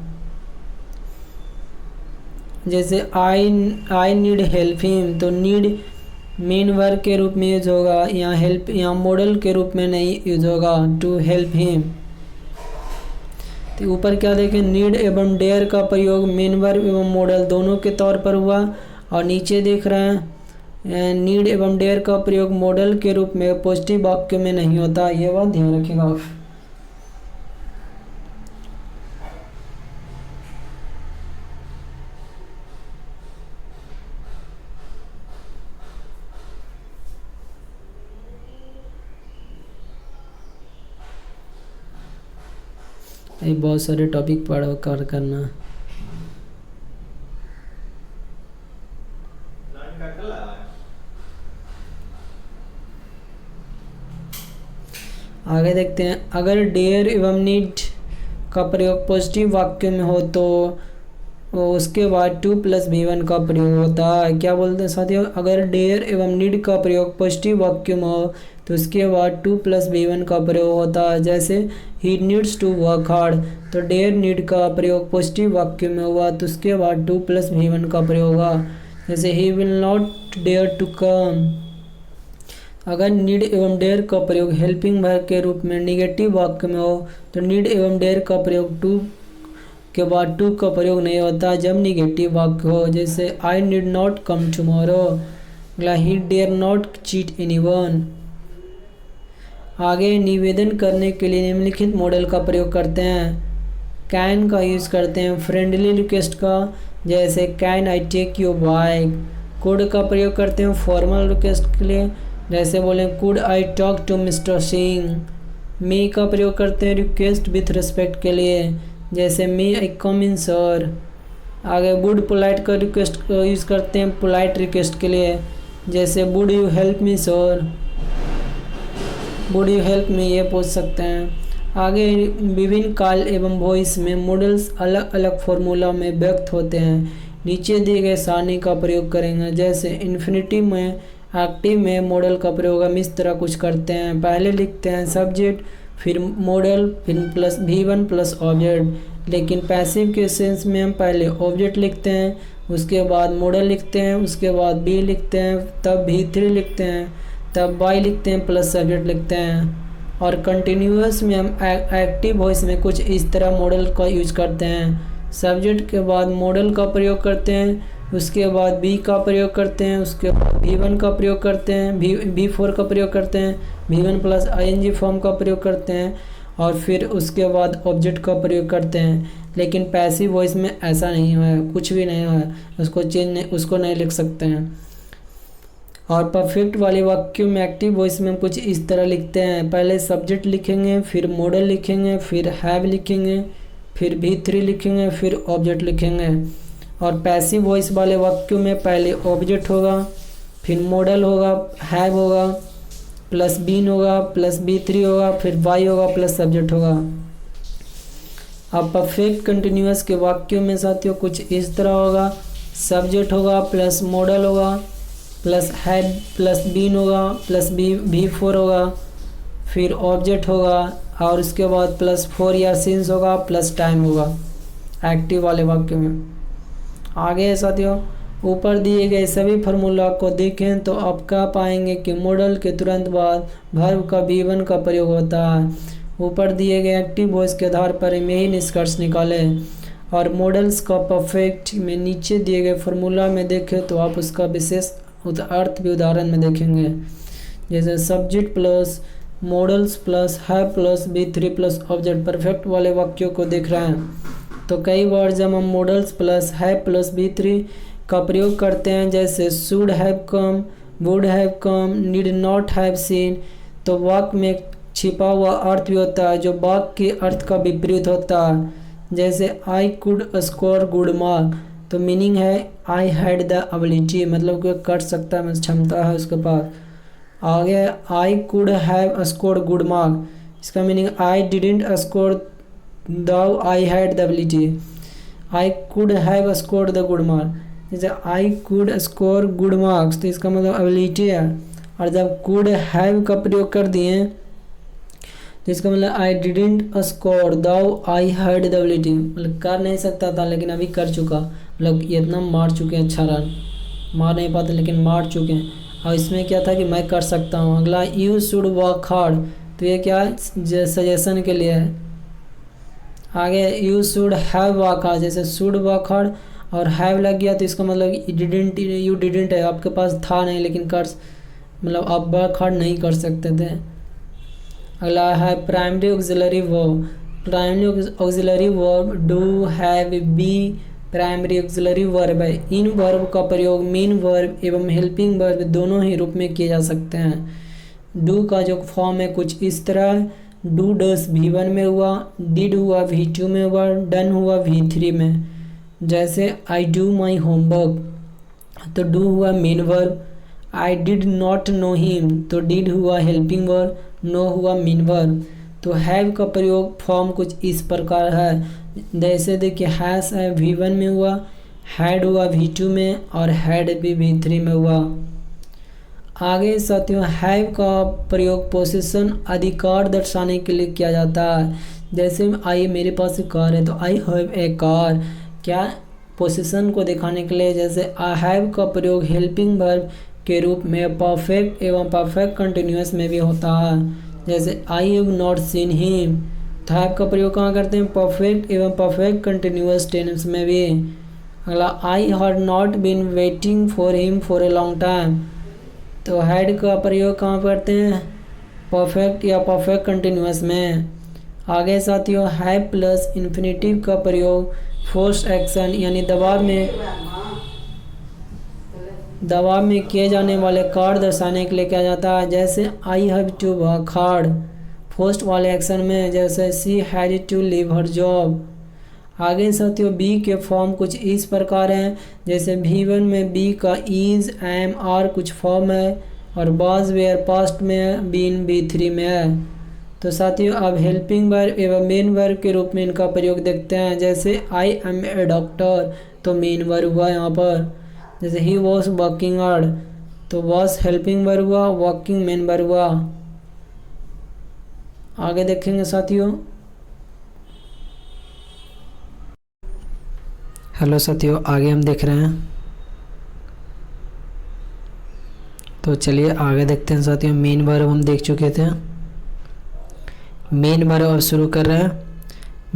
जैसे आई नीड हेल्प हिम, तो नीड मेन वर्ब के रूप में यूज होगा, यहाँ हेल्प यहाँ मॉडल के रूप में नहीं यूज होगा, टू हेल्प हिम। तो ऊपर क्या देखें, नीड एवं डेयर का प्रयोग मेन वर्ब एवं मॉडल दोनों के तौर पर हुआ और नीचे देख रहे हैं नीड एवं डेयर का प्रयोग मॉडल के रूप में पॉजिटिव वाक्य में नहीं होता, ये बात ध्यान रखिएगा। ये बहुत सारे टॉपिक पढ़ कर करना। आगे देखते हैं अगर डेयर एवं नीड का प्रयोग पॉजिटिव वाक्य में हो तो उसके बाद टू प्लस भी1 का प्रयोग होता है। क्या बोलते हैं साथियों, अगर डेयर एवं नीड का प्रयोग पॉजिटिव वाक्य में हो तो उसके बाद टू प्लस भी1 का प्रयोग होता है। जैसे he needs to work hard, तो डेयर नीड का प्रयोग पॉजिटिव वाक्य में हुआ तो उसके बाद टू प्लस भी1 का प्रयोग होगा। जैसे he will not dare to come, अगर नीड एवं डेयर का प्रयोग हेल्पिंग वर्ब के रूप में निगेटिव वाक्य में हो तो नीड एवं डेयर का प्रयोग टू के बाद टू का प्रयोग नहीं होता जब निगेटिव वाक्य हो। जैसे I need not come tomorrow, he dare not cheat anyone. आगे निवेदन करने के लिए निम्नलिखित मॉडल का प्रयोग करते हैं। कैन का यूज़ करते हैं फ्रेंडली रिक्वेस्ट का, जैसे can I take your bike. Could का प्रयोग करते हैं फॉर्मल रिक्वेस्ट के लिए, जैसे बोलें could I talk to Mr Singh. Me का प्रयोग करते हैं रिक्वेस्ट विथ रिस्पेक्ट के लिए, जैसे मी आई कम इन सर। आगे वुड पोलाइट का रिक्वेस्ट यूज़ करते हैं पोलाइट रिक्वेस्ट के लिए, जैसे would you help me sir, would you help me, ये पूछ सकते हैं। आगे विभिन्न काल एवं वॉइस में मॉडल्स अलग अलग फॉर्मूला में व्यक्त होते हैं। नीचे दिए गए सारणी का प्रयोग करेंगे। जैसे इन्फिनिटिव में एक्टिव में मॉडल का प्रयोग हम इस तरह कुछ करते हैं। पहले लिखते हैं सब्जेक्ट, फिर मॉडल, फिर प्लस भी1 प्लस ऑब्जेक्ट। लेकिन पैसिव के सेंस में हम पहले ऑब्जेक्ट लिखते हैं, उसके बाद मॉडल लिखते हैं, उसके बाद बी लिखते हैं, तब भी3 लिखते हैं, तब बाई लिखते हैं, प्लस सब्जेक्ट लिखते हैं। और कंटिन्यूअस में हम एक्टिव वॉइस में कुछ इस तरह मॉडल का यूज करते हैं। सब्जेक्ट के बाद मॉडल का प्रयोग करते हैं, उसके बाद बी का प्रयोग करते हैं, उसके बाद भी1 का प्रयोग करते हैं, भी4 का प्रयोग करते हैं, भी1 प्लस आईएनजी फॉर्म का प्रयोग करते हैं, और फिर उसके बाद ऑब्जेक्ट का प्रयोग करते हैं। लेकिन पैसिव वॉइस में ऐसा नहीं हुआ है, कुछ भी नहीं हुआ है, उसको नहीं लिख सकते हैं। और परफेक्ट वाले वाक्यों में एक्टिव वॉइस में हम कुछ इस तरह लिखते हैं। पहले सब्जेक्ट लिखेंगे, फिर मॉडल लिखेंगे, फिर हैव लिखेंगे, फिर भी3 लिखेंगे, फिर ऑब्जेक्ट लिखेंगे। और पैसिव वॉइस वाले वाक्यों में पहले ऑब्जेक्ट होगा, फिर मॉडल होगा, हैव होगा, प्लस बीन होगा, प्लस भी3 होगा, फिर वाई होगा, प्लस सब्जेक्ट होगा। अब परफेक्ट कंटिन्यूअस के वाक्यों में साथियों कुछ इस तरह होगा, सब्जेक्ट होगा, प्लस मॉडल होगा, प्लस हैव, प्लस बीन होगा, प्लस भी4 होगा, फिर ऑब्जेक्ट होगा, और उसके बाद प्लस 4 या सिंस होगा, प्लस टाइम होगा एक्टिव वाले वाक्य में। आगे साथियों ऊपर दिए गए सभी फार्मूला को देखें तो आप कह पाएंगे कि मॉडल के तुरंत बाद वर्ब का भी1 का प्रयोग होता है। ऊपर दिए गए एक्टिव वॉइस के आधार पर हम यही निष्कर्ष निकालें। और मॉडल्स का परफेक्ट में नीचे दिए गए फार्मूला में देखें तो आप उसका विशेष अर्थ भी उदाहरण में देखेंगे। जैसे subject plus modals plus have plus भी3 प्लस ऑब्जेक्ट परफेक्ट वाले वाक्यों को देख रहे हैं। तो कई बार जब हम मॉडल्स प्लस हैव प्लस भी3 का प्रयोग करते हैं, जैसे should have come, would have come, need not have seen, तो वाक्य में छिपा हुआ अर्थ भी होता है जो वाक्य के अर्थ का विपरीत होता है। जैसे I could score good mark, तो मीनिंग है आई हैड द एबिलिटी, मतलब कि कर सकता है, क्षमता है उसके पास। आगे I could have score good mark, इसका meaning I didn't score though I had the ability. I could have score the good mark, जैसे I could score good marks, तो इसका मतलब एबिलिटी है। और जब कुड हैव का प्रयोग कर दिए तो इसका मतलब आई didn't score though I had the ability, मतलब कर नहीं सकता था लेकिन अभी कर चुका, मतलब ये इतना मार चुके हैं, अच्छा रन मार नहीं पाते लेकिन मार चुके हैं। और इसमें क्या था कि मैं कर सकता हूँ। अगला यू शुड वर्क हार्ड, तो ये क्या सजेशन के लिए है। आगे you should have work hard, जैसे शुड वर्क हार्ड और हैव लग गया तो इसका मतलब यू डिडंट है, आपके पास था नहीं लेकिन कर, मतलब आप वर्क हार्ड नहीं कर सकते थे। अगला है primary auxiliary verb. Primary auxiliary verb do, have, be primary auxiliary verb है। इन वर्ब का प्रयोग मेन वर्ब एवं हेल्पिंग वर्ब दोनों ही रूप में किए जा सकते हैं। डू का जो फॉर्म है कुछ इस तरह है, डू डस भी1 में हुआ, डिड हुआ भी2 में हुआ, डन हुआ भी3 में। जैसे आई डू माई होमवर्क, तो डू हुआ main verb, I did not know him, तो डिड हुआ हेल्पिंग वर्ब, नो हुआ मेन वर्ब। तो हैव का प्रयोग फॉर्म कुछ इस प्रकार है, जैसे देखिए हैश है V1 में हुआ, हैड हुआ V2 में और हैड भी V3 में हुआ। आगे साथियों हैव का प्रयोग पोजीशन अधिकार दर्शाने के लिए किया जाता है, जैसे आई मेरे पास एक कार है तो आई हैव ए कार, क्या पोजीशन को दिखाने के लिए। जैसे आई हैव का प्रयोग हेल्पिंग वर्ब के रूप में परफेक्ट एवं परफेक्ट कंटिन्यूअस में भी होता है, जैसे I have not seen him. तो हैव का प्रयोग कहाँ करते हैं, परफेक्ट एवं परफेक्ट कंटिन्यूअस टेंस में भी। अगला I had not been waiting for him for a long time, तो हैड का प्रयोग कहाँ करते हैं, परफेक्ट या परफेक्ट कंटिन्यूअस में। आगे साथियों हैव प्लस इन्फिनेटिव का प्रयोग फोर्स एक्शन यानी दबाव में किए जाने वाले कार्य दर्शाने के लिए किया जाता है, जैसे I have to work hard forced वाले एक्शन में, जैसे she had to leave her job. आगे साथियों बी के फॉर्म कुछ इस प्रकार हैं, जैसे V1 में बी का इज एम आर कुछ फॉर्म है और वाज वेयर पास्ट में बीन V3 में है। तो साथियों अब हेल्पिंग वर्ब एवं मेन वर्ब के रूप में इनका प्रयोग देखते हैं, जैसे आई एम ए डॉक्टर तो मेन वर्ब हुआ यहाँ पर, जैसे ही वॉज वर्किंग हार्ड तो वॉज हेल्पिंग वर्ब हुआ, वर्किंग मेन वर्ब हुआ। आगे देखेंगे साथियों। हेलो साथियों, आगे हम देख रहे हैं, तो चलिए आगे देखते हैं साथियों। मेन वर्ब हम देख चुके थे, मेन वर्ब अब शुरू कर रहे हैं।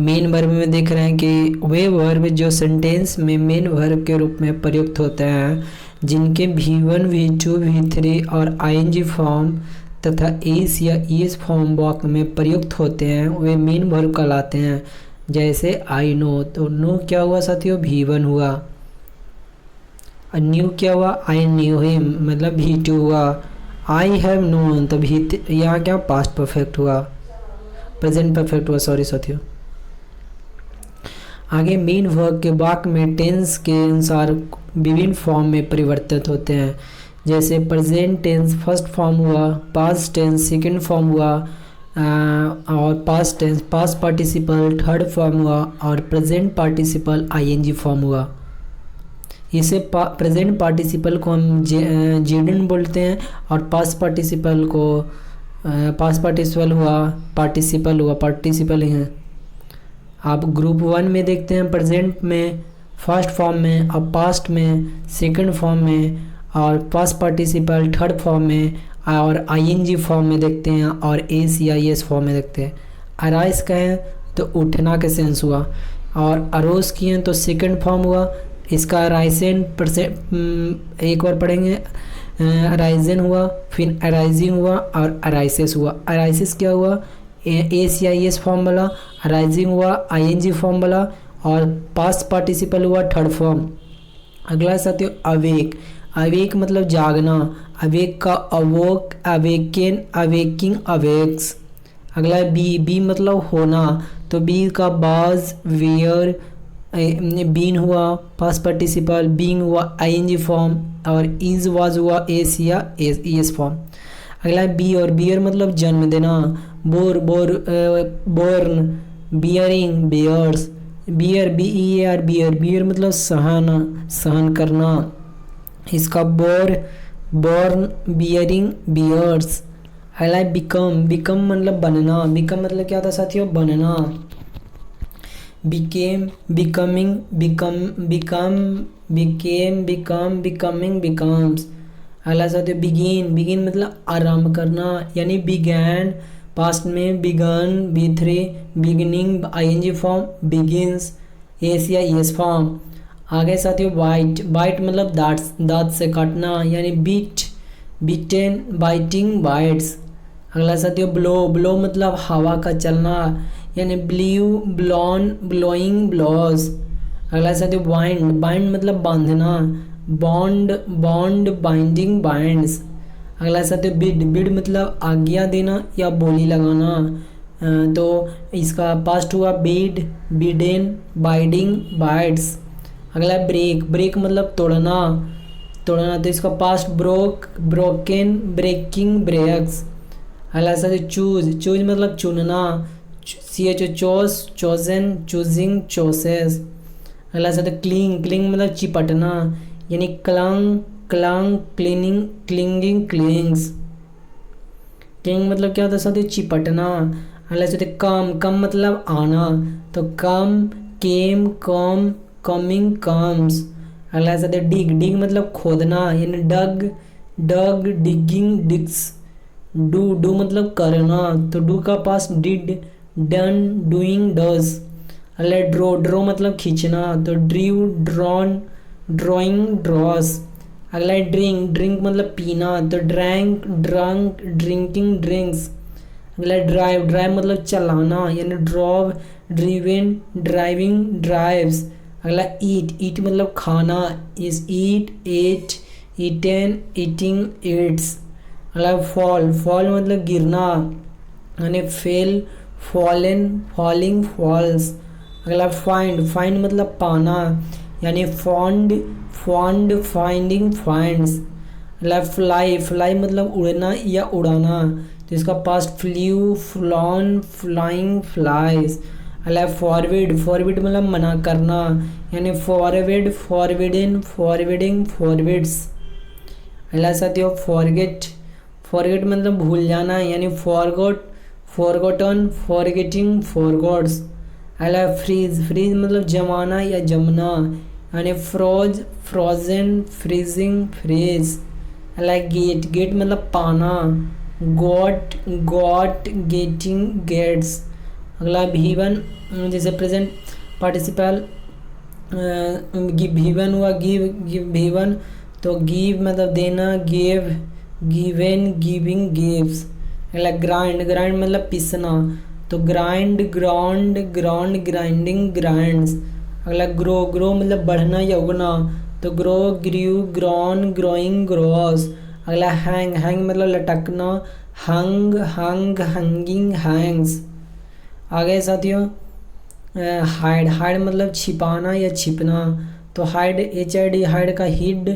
मेन वर्ब में देख रहे हैं कि वे वर्ब जो सेंटेंस में मेन वर्ब के रूप में प्रयुक्त होते हैं, जिनके V1, V2, V3 और ING फॉर्म तथा एस या ईएस फॉर्म वाक्य में प्रयुक्त होते हैं, वे मेन वर्ब कहलाते हैं। जैसे आई नो, तो नो क्या हुआ साथियों, V1 हुआ। न्यू क्या हुआ, आई न्यू हिम मतलब V2 हुआ। आई हैव नोन तो यहाँ क्या पास्ट परफेक्ट हुआ, प्रेजेंट परफेक्ट हुआ, सॉरी साथियों। आगे मेन वर्ब के वाक्य में टेंस के अनुसार विभिन्न फॉर्म में परिवर्तित होते हैं, जैसे प्रेजेंट टेंस फर्स्ट फॉर्म हुआ, पास्ट टेंस सेकंड फॉर्म हुआ, और past tense past participle third form हुआ और प्रेजेंट पार्टिसिपल ING फॉर्म हुआ। इसे प्रेजेंट पार्टिसिपल को हम जेडन बोलते हैं और पास्ट पार्टिसिपल को पास्ट पार्टिसिपल हुआ पार्टिसिपल ही है। आप ग्रुप 1 में देखते हैं प्रेजेंट में फर्स्ट फॉर्म में और पास्ट में सेकंड फॉर्म में और पास्ट पार्टिसिपल थर्ड फॉर्म में और ING फॉर्म में देखते हैं और एस या एस फॉर्म में देखते हैं। अराइज कहें तो उठना के सेंस हुआ और अरोज किए तो सेकंड फॉर्म हुआ। इसका राइसेन एक बार पढ़ेंगे, अराइजन हुआ, फिर अराइजिंग हुआ और अराइसिस हुआ। अराइसिस क्या हुआ, एस या एस फॉर्म वाला, अराइजिंग हुआ ING फॉर्म वाला और पास्ट पार्टिसिपल हुआ थर्ड फॉर्म। अगला साथियों अवेक, अवेक मतलब जागना, अवेक का अवोक, अवेकेन, अवेकिंग, अवेक्स। अगला बी मतलब होना, तो बी का बाज, वेयर, बीन हुआ पास्ट पार्टिसिपल, बीइंग हुआ ING फॉर्म और इज वाज हुआ एस या एस फॉर्म। अगला बी और बियर मतलब जन्म देना, born, bearing, bears, bear BEAR bear मतलब सहन करना। इसका बोर्न, बियरिंग, बियर्स। अगला बिकम मतलब बनना, बिकम मतलब क्या था साथियों, बनना। Became, becoming, becoming, becomes. अगला साथियों बिगिन मतलब आरंभ करना, यानी बिगैन पास्ट में, begun B3, beginning ING form, begins s या एस फॉर्म। आगे साथियों बाइट मतलब दांत से काटना, यानी बीटन, बाइटिंग, बाइट्स। अगला साथियों ब्लो मतलब हवा का चलना, यानी ब्ल्यू, ब्लॉन, ब्लोइंग, ब्लॉज। अगला साथियों बाइंड मतलब बांधना, बॉन्ड, बाइंडिंग, बाइंड्स। अगला साथियों बिड मतलब आज्ञा देना या बोली लगाना, तो इसका पास्ट हुआ बीड, बिडेन, बाइडिंग, बाइड्स। अगला ब्रेक मतलब तोड़ना, तो इसका past broke, broken, breaking, breaks. अगला सा चूज, चूज मतलब चुनना, CH chose, chosen, choosing, chooses. अगला सा क्लिंग, क्लिंग मतलब चिपटना, यानी clung, clung, cleaning, clinging, clings. Cling मतलब क्या होता है साथियों, चिपटना। अगला से कम, कम मतलब आना, तो कम, केम, कम, कमिंग, कम्स। अगला से डिग, डिग मतलब खोदना, यानी डग, डग, डिगिंग, डिग्स। डू मतलब करना, तो डू का पास डिड, डन, डूइंग, डज। अगला ड्रॉ, ड्रॉ मतलब खींचना, तो ड्रीव, ड्रॉन, ड्राइंग, ड्रॉस। अगला है ड्रिंक, ड्रिंक मतलब पीना, तो ड्रैंक, ड्रंक, ड्रिंकिंग, ड्रिंक्स। अगला है ड्राइव, ड्राइव मतलब चलाना, यानी ड्रॉव, ड्रीवन, ड्राइविंग, ड्राइव्स। अगला ईट, ईट मतलब खाना, is eat, ate, eaten, eating, eats. अगला फॉल, फॉल मतलब गिरना, यानी फेल, फॉलन, फॉलिंग, फॉल्स। अगला फाइंड, फाइंड मतलब पाना, यानी फॉन्ड, फॉन्ड, फाइंडिंग, फाइंड्स। अगला फ्लाई, फ्लाई मतलब उड़ना या उड़ाना, तो इसका past flew, flown, flying, flies. अगला फॉरवर्ड, फॉरवर्ड मतलब मना करना, यानी फॉरवर्ड, फॉरवर्डिंग, फॉरवर्डिंग, फॉरवर्ड्स। अगला साथियों फॉरगेट, फॉरगेट मतलब भूल जाना, यानी फॉरगॉट, फॉरगॉटन, फॉरगेटिंग, फॉरगॉट्स। अगला फ्रीज, फ्रीज मतलब जमाना या जमना, यानी फ्रोज, फ्रोजन, फ्रीजिंग, फ्रीज। अगला गेट, गेट मतलब पाना, गॉट, गॉट, गेटिंग, गेट्स। अगला भीवन, जैसे प्रेजेंट पार्टिसिपल भीवन हुआ, गिव, गिव भीवन, तो गिव मतलब देना, गिव, गिवन, गिविंग, गिव्स। अगला ग्राइंड, ग्राइंड मतलब पीसना, तो grind, ground, ground, grinding, grinds. अगला ग्रो, ग्रो मतलब बढ़ना या उगना, तो grow, grew, grown, growing, grows. अगला हैंग, हैंग मतलब लटकना, हंग, हंग, हंगिंग, हैंग्स। आगे साथियों हाइड, हाइड मतलब छिपाना या छिपना, तो हाइड, HID, हाइड का हिड,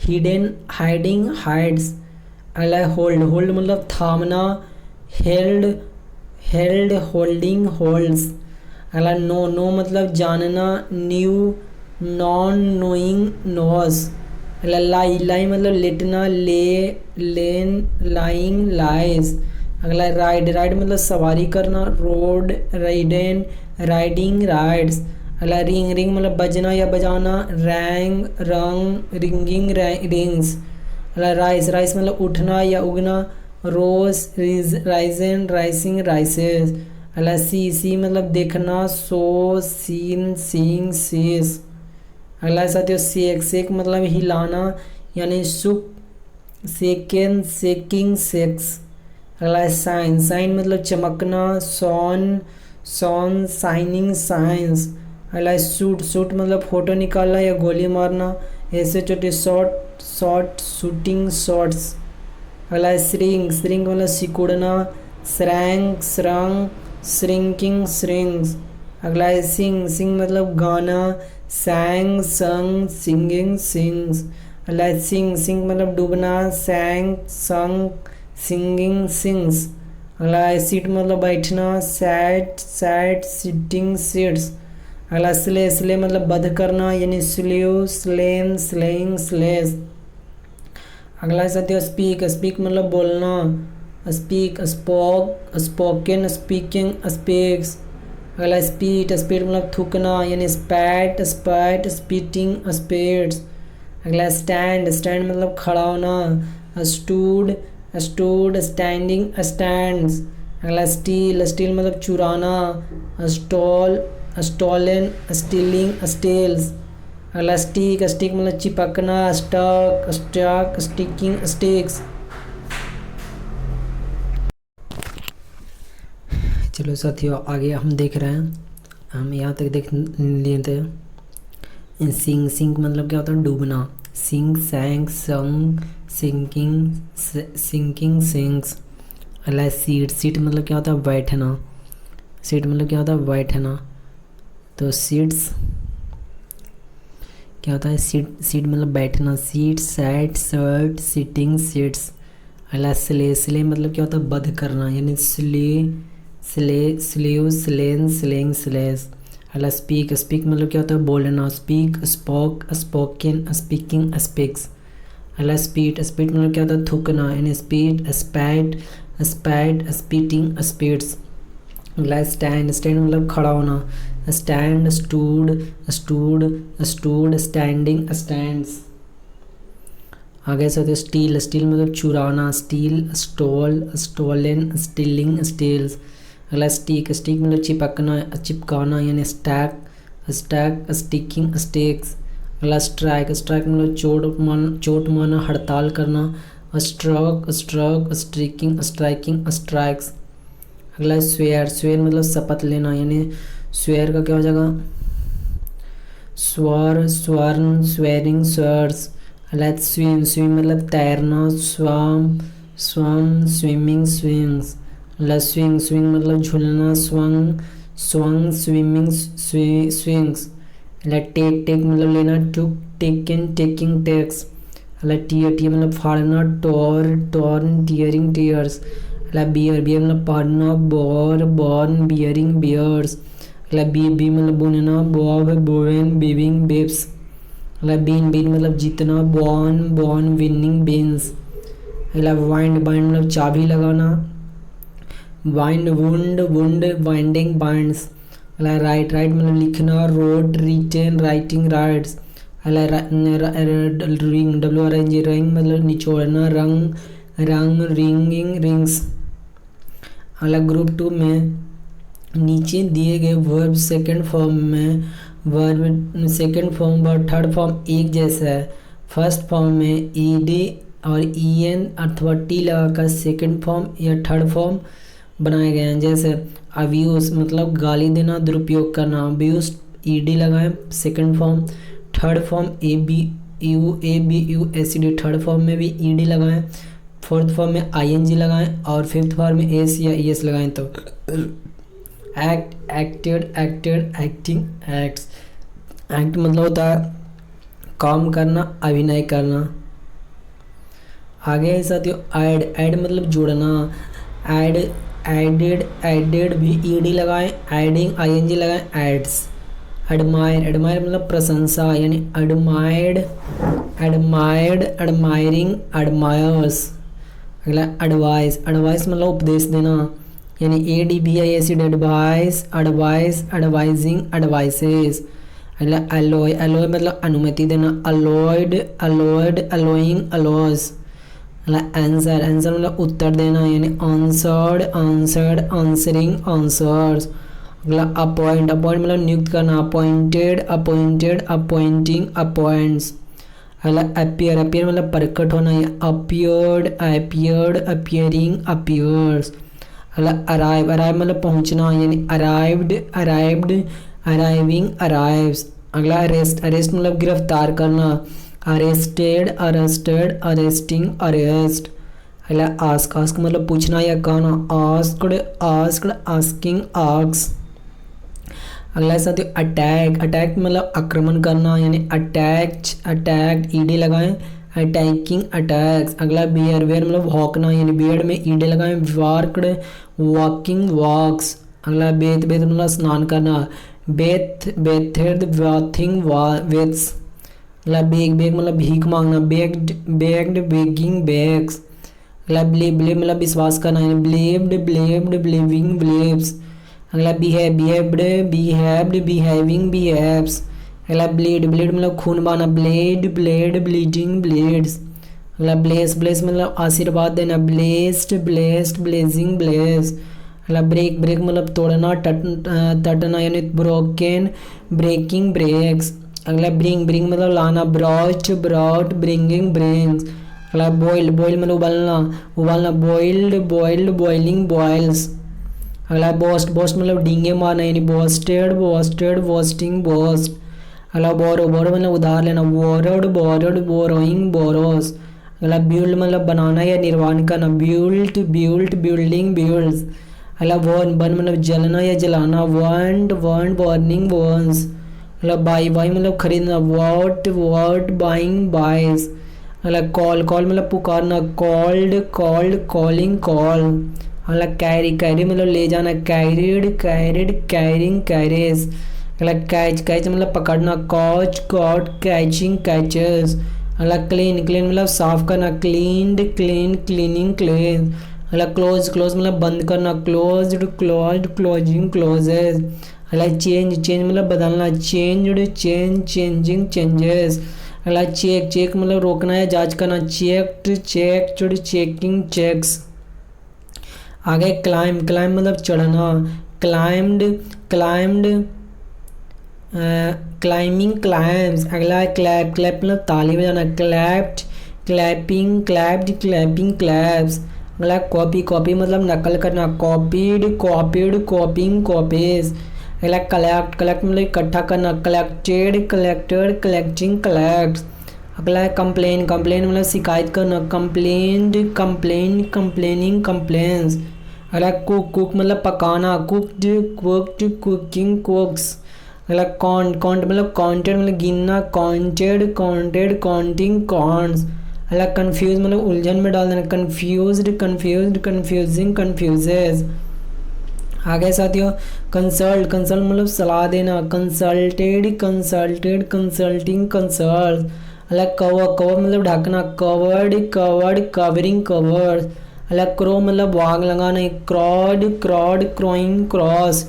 हिडन, हाइडिंग, हाइड्स। अगला होल्ड, होल्ड मतलब थामना, हेल्ड, हेल्ड, होल्डिंग, होल्ड्स। अगला नो, नो मतलब जानना, न्यू, नॉन, नोइंग, नोस। अगला लाई, लाई मतलब लेटना, ले, लेन, लाइंग, लाइज। अगला राइड, राइड मतलब सवारी करना, रोड, राइडेन, राइडिंग, राइड्स। अगला रिंग, रिंग मतलब बजना या बजाना, रैंग, रंग, रिंगिंग, रिंग्स। अगला राइस, राइस मतलब उठना या उगना, रोज, राइजन, राइसिंग, राइसेस। अगला सी, सी मतलब देखना, सो, सीन, सीइंग, सीस। अगला साथियों सेक, सेक मतलब हिलाना, यानी सुक, सेकेंड, सेकिंग, सेक्स। अगला साइन, साइन मतलब चमकना, सॉन, सॉन, साइनिंग, साइंस। अगला शूट, शूट मतलब फोटो निकालना या गोली मारना, ऐसे छोटे शॉट, शॉट, शूटिंग, शॉट्स। अगला श्रिंक, श्रिंक मतलब सिकुड़ना, श्रैंक, श्रंग, श्रिंकिंग, श्रिंग्स। अगला है सिंग, सिंग मतलब गाना, सैंग, संग, सिंगिंग, सिंग्स। अगला है सिंग, सिंग मतलब डूबना, सैंग, संग, सिंगिंग, सिंग्स। अगला है सीट मतलब बैठना, सैट, सैट, सिटिंग, सीट्स। अगला स्ले, स्ले मतलब बध करना, यानी स्ल्यू, स्लेन, स्लेइंग, स्लेस। अगला है साथियों स्पीक, स्पीक मतलब बोलना, speak, spoke, spoken, speaking, speaks. अगला स्पीट, स्पीट मतलब थूकना, यानी स्पैट, स्पैट, स्पीटिंग, स्पीट्स। अगला स्टैंड, स्टैंड मतलब खड़ा होना, स्टूड, स्टूड, स्टैंडिंग, स्टैंड्स। अगला स्टील, स्टील मतलब चुराना, स्टॉल, स्टॉलन, स्टीलिंग, स्टील्स। अगला स्टिक, स्टिक मतलब चिपकना, स्टक, स्टक, स्टिकिंग, स्टिक्स। चलो साथियों आगे हम देख रहे हैं, हम यहाँ तक देख लिए थे। सिंक, सिंक मतलब क्या होता है डूबना, सिंक, सैंक, संग, सिंकिंग, सिंकिंग, सिंक्स। अगला सीट, सीट मतलब क्या होता है बैठना, सीट मतलब क्या होता है बैठना, तो सीट्स क्या होता है, सीट, सीट मतलब बैठना, sit, sat, sat, sitting, sits. अगला स्ले, स्ले मतलब क्या होता है वध करना, यानी स्लेव, स्लेन, स्लेइंग, स्लेस। अगला स्पीक, स्पीक मतलब क्या होता है बोलना, speak, spoke, spoken, speaking, speaks. अगला स्पीट, स्पीट मतलब क्या होता है थूकना, यानी स्पीट, स्पैट, स्पैट, स्पीटिंग, स्पीट्स। अगला स्टैंड, स्टैंड मतलब खड़ा होना, stand, stood, stood, stood, standing, stands. आगे से होते स्टील, स्टील मतलब चुराना, steal, stole, stolen, stealing, steals. अगला स्टिक, स्टिक मतलब चिपकना, चिपकाना, यानी स्टैक, स्टैक, स्टिकिंग, स्टेक्स। अगला स्ट्राइक, स्ट्राइक मतलब चोट मारना, हड़ताल करना, struck, struck, striking, striking, strikes. अगला स्वेयर, स्वेयर मतलब शपथ लेना, यानी स्वेयर का क्या हो जाएगा स्वर, स्वर्ण, स्वेरिंग, स्वर्स। अगला स्विम, स्विम मतलब तैरना, स्वाम, स्वम, स्विमिंग, स्विंग्स। अगला स्विंग, स्विंग मतलब झूलना, स्वंग, स्वंग, स्विमिंग, स्विंग्स। अगला टेक, टेक मतलब लेना, टुक, टेकन, टेकिंग, टेक्स। अगला टीयर, टीयर मतलब फाड़ना, टोर, टॉर्न, टीयरिंग, टीयर्स। अगला बियर, बियर मतलब पढ़ना, बोर, बॉर्न, बियरिंग, बियर्स। अगला बी, बी मतलब बुनना, बॉब, बोवेन, बीविंग, बेब्स। अगला बीन, बीन मतलब जीतना, बॉर्न, बॉर्न, विनिंग, बीन्स। अगला वाइंड, बाइंड मतलब चाबी लगाना, wind, wound, wound, winding, binds. अगला राइट, राइट मतलब लिखना, रोड, रिटेन, राइटिंग, राइट्स। अगला रिंग, WRING, रिंग मतलब निचोड़ना, रंग, रंग, रिंगिंग, रिंग्स। अगला ग्रुप 2 में नीचे दिए गए वर्ब सेकंड फॉर्म में वर्ब सेकंड फॉर्म और थर्ड फॉर्म एक जैसा है। फर्स्ट फॉर्म में ईडी और en अथवा टी लगाकर सेकंड फॉर्म या थर्ड फॉर्म बनाए गए हैं। जैसे अब्यूज मतलब गाली देना, दुरुपयोग करना, अब्यूज ईडी लगाएं second form, third form ABU ACD, third form में भी ईडी लगाएं, फोर्थ फॉर्म में ING लगाएं और फिफ्थ फॉर्म में एस या ES लगाएं। तो act, acted, acted, acting, acts. Act मतलब होता है काम करना, अभिनय करना। आगे है साथियों ऐड, ऐड मतलब जोड़ना, ऐड, एडेड, एडेड भी ईडी लगाएं, एडिंग ING लगाएं, एड्स। एडमायर, एडमायर मतलब प्रशंसा, यानी एडमायर्ड, एडमायर्ड, एडमायरिंग, एडमायर्स। अगला एडवाइस, एडवाइस मतलब उपदेश देना, यानी ADVIS, advice, advice, advising, advices. अगला अलोय, अलोय मतलब अनुमति देना, अलोइड, अलोइड, अलोइंग, अलोस। अगला आंसर, आंसर मतलब उत्तर देना, यानी आंसर्ड, आंसर्ड, आंसरिंग, आंसर्स। अगला अपॉइंट, अपॉइंट मतलब नियुक्त करना, अपॉइंटेड, अपॉइंटेड, अपॉइंटिंग, अपॉइंट्स। अगला अपीयर, अपीयर मतलब प्रकट होना, या अपीयर्ड, अपीयर्ड, अपीयरिंग, अपीयर्स। अगला अराइव, अराइव मतलब पहुंचना, यानी अराइव्ड, अराइव्ड, अराइविंग, अराइव्स। अगला अरेस्ट, अरेस्ट मतलब गिरफ्तार करना, अरेस्टेड, अरेस्टेड, अरेस्टिंग, अरेस्ट। अगला आस्क, आस्क मतलब पूछना या कहना, आस्क्ड, आस्क्ड, आस्किंग, आस्क। अगला है साथियों अटैक, अटैक मतलब आक्रमण करना, यानी अटैक्ड, अटैक्ड, ईडी लगाएं, अटैकिंग, अटैक्स। अगला बियर, बियर मतलब भौंकना, यानी बियर्ड में ईडी लगाएं, वार्क्ड, वॉकिंग, वॉक्स। अगला बेथ, बेथ मतलब स्नान करना, बेथ, बेथेड, बाथिंग, वेथ्स। अगला बेग, बेग मतलब भीख मांगना, बेग्ड, बेग्ड, बेगिंग, बेग्स। अगला बिलीव, बिलीव मतलब विश्वास करना, यानी बिलीव्ड, बिलीव्ड, बिलीविंग, बिलीव्स। अगला behave, behaved, behaved, behaving, behaves. अगला ब्लीड, ब्लीड मतलब खून बहाना, ब्लेड, ब्लेड, ब्लीडिंग, ब्लेड्स। अगला ब्लेस, ब्लेस मतलब आशीर्वाद देना, ब्लेस्ड, ब्लेस्ड, ब्लेजिंग, ब्लेस। अगला ब्रेक, ब्रेक मतलब तोड़ना, तटना, यानी ब्रोकन, ब्रेकिंग, ब्रेक्स। अगला ब्रिंग, ब्रिंग मतलब लाना, ब्रॉट, ब्रॉट, ब्रिंगिंग, ब्रिंग्स। अगला बॉइल, बॉइल मतलब उबालना, उबालना, बॉइल्ड, बॉइल्ड, बॉइलिंग, बॉइल्स। अगला बोस्ट, बोस्ट मतलब डींगे मारना, यानी बोस्टेड, बोस्टेड, बोस्टिंग, बोस्ट। अगला बोरो, बोरो मतलब उधार लेना, बोरोड, बोरोड, बोरोइंग, बोरोस। अगला बिल्ड मतलब बनाना या निर्माण करना, बिल्ट, बिल्ट, बिल्डिंग, बिल्ड्स। अगला बर्न, बर्न मतलब जलना या जलाना, वर्न्ड, वर्न, बर्निंग, बर्न्स। अगला बाई, बाई मतलब खरीदना, वॉट, वॉट, बाइंग, बाइज। अगला कॉल, कॉल मतलब पुकारना, कॉल्ड कॉल्ड कॉलिंग कॉल। अगला कैरी, कैरी मतलब ले जाना, कैरिड कैरिड कैरिंग कैरेज। अगला कैच, कैच मतलब पकड़ना, कॉच कॉट कैचिंग कैचेस। अगला क्लीन, क्लीन मतलब साफ करना, क्लीन्ड क्लीन क्लीनिंग क्लीन। अगला क्लोज, क्लोज मतलब बंद करना, क्लोज्ड क्लोज्ड क्लोजिंग क्लोजेस। अगला चेंज, चेंज मतलब बदलना, चेंज्ड चेंज चेंजिंग चेंजेस। अगला चेक, चेक मतलब रोकना या जांच करना, चेक्ड चेक्ड चेकिंग चेक्स। आगे क्लाइम, क्लाइम मतलब चढ़ना, क्लाइम्ड क्लाइम्ड क्लाइंबिंग क्लाइम्स। अगला क्लैप, क्लैप मतलब ताली बजाना, clapped clapping clapped clapping claps. अगला कॉपी, कॉपी मतलब नकल करना, कॉपीड कॉपीड कॉपिंग कॉपीज। अगला कलेक्ट, कलेक्ट मतलब इकट्ठा करना, कलेक्टेड कलेक्टेड कलेक्टिंग कलेक्ट्स। अगला है कंप्लेन, कंप्लेन मतलब शिकायत करना, कंप्लेंड कंप्लेन कंप्लेनिंग कंप्लेन्स। अगला कुक, कुक मतलब पकाना, कुकड कुकड कुकिंग कुक्स। अगला काउंट, काउंट मतलब काउंटेड मतलब गिनना, काउंटेड काउंटेड काउंटिंग काउंट्स। अगला कंफ्यूज मतलब उलझन में डाल देना, कंफ्यूज्ड कंफ्यूज्ड कंफ्यूजिंग कंफ्यूजेस। आगे साथियों कंसल्ट, कंसल्ट मतलब सलाह देना, कंसल्टेड कंसल्टेड कंसल्टिंग कंसल्ट। अलग कवर, कवर मतलब ढकना, कवर्ड कवर्ड कवरिंग कवर्ड। अलग क्रो मतलब वाग लगाना, क्रॉड क्रॉड क्रोइंग क्रॉस।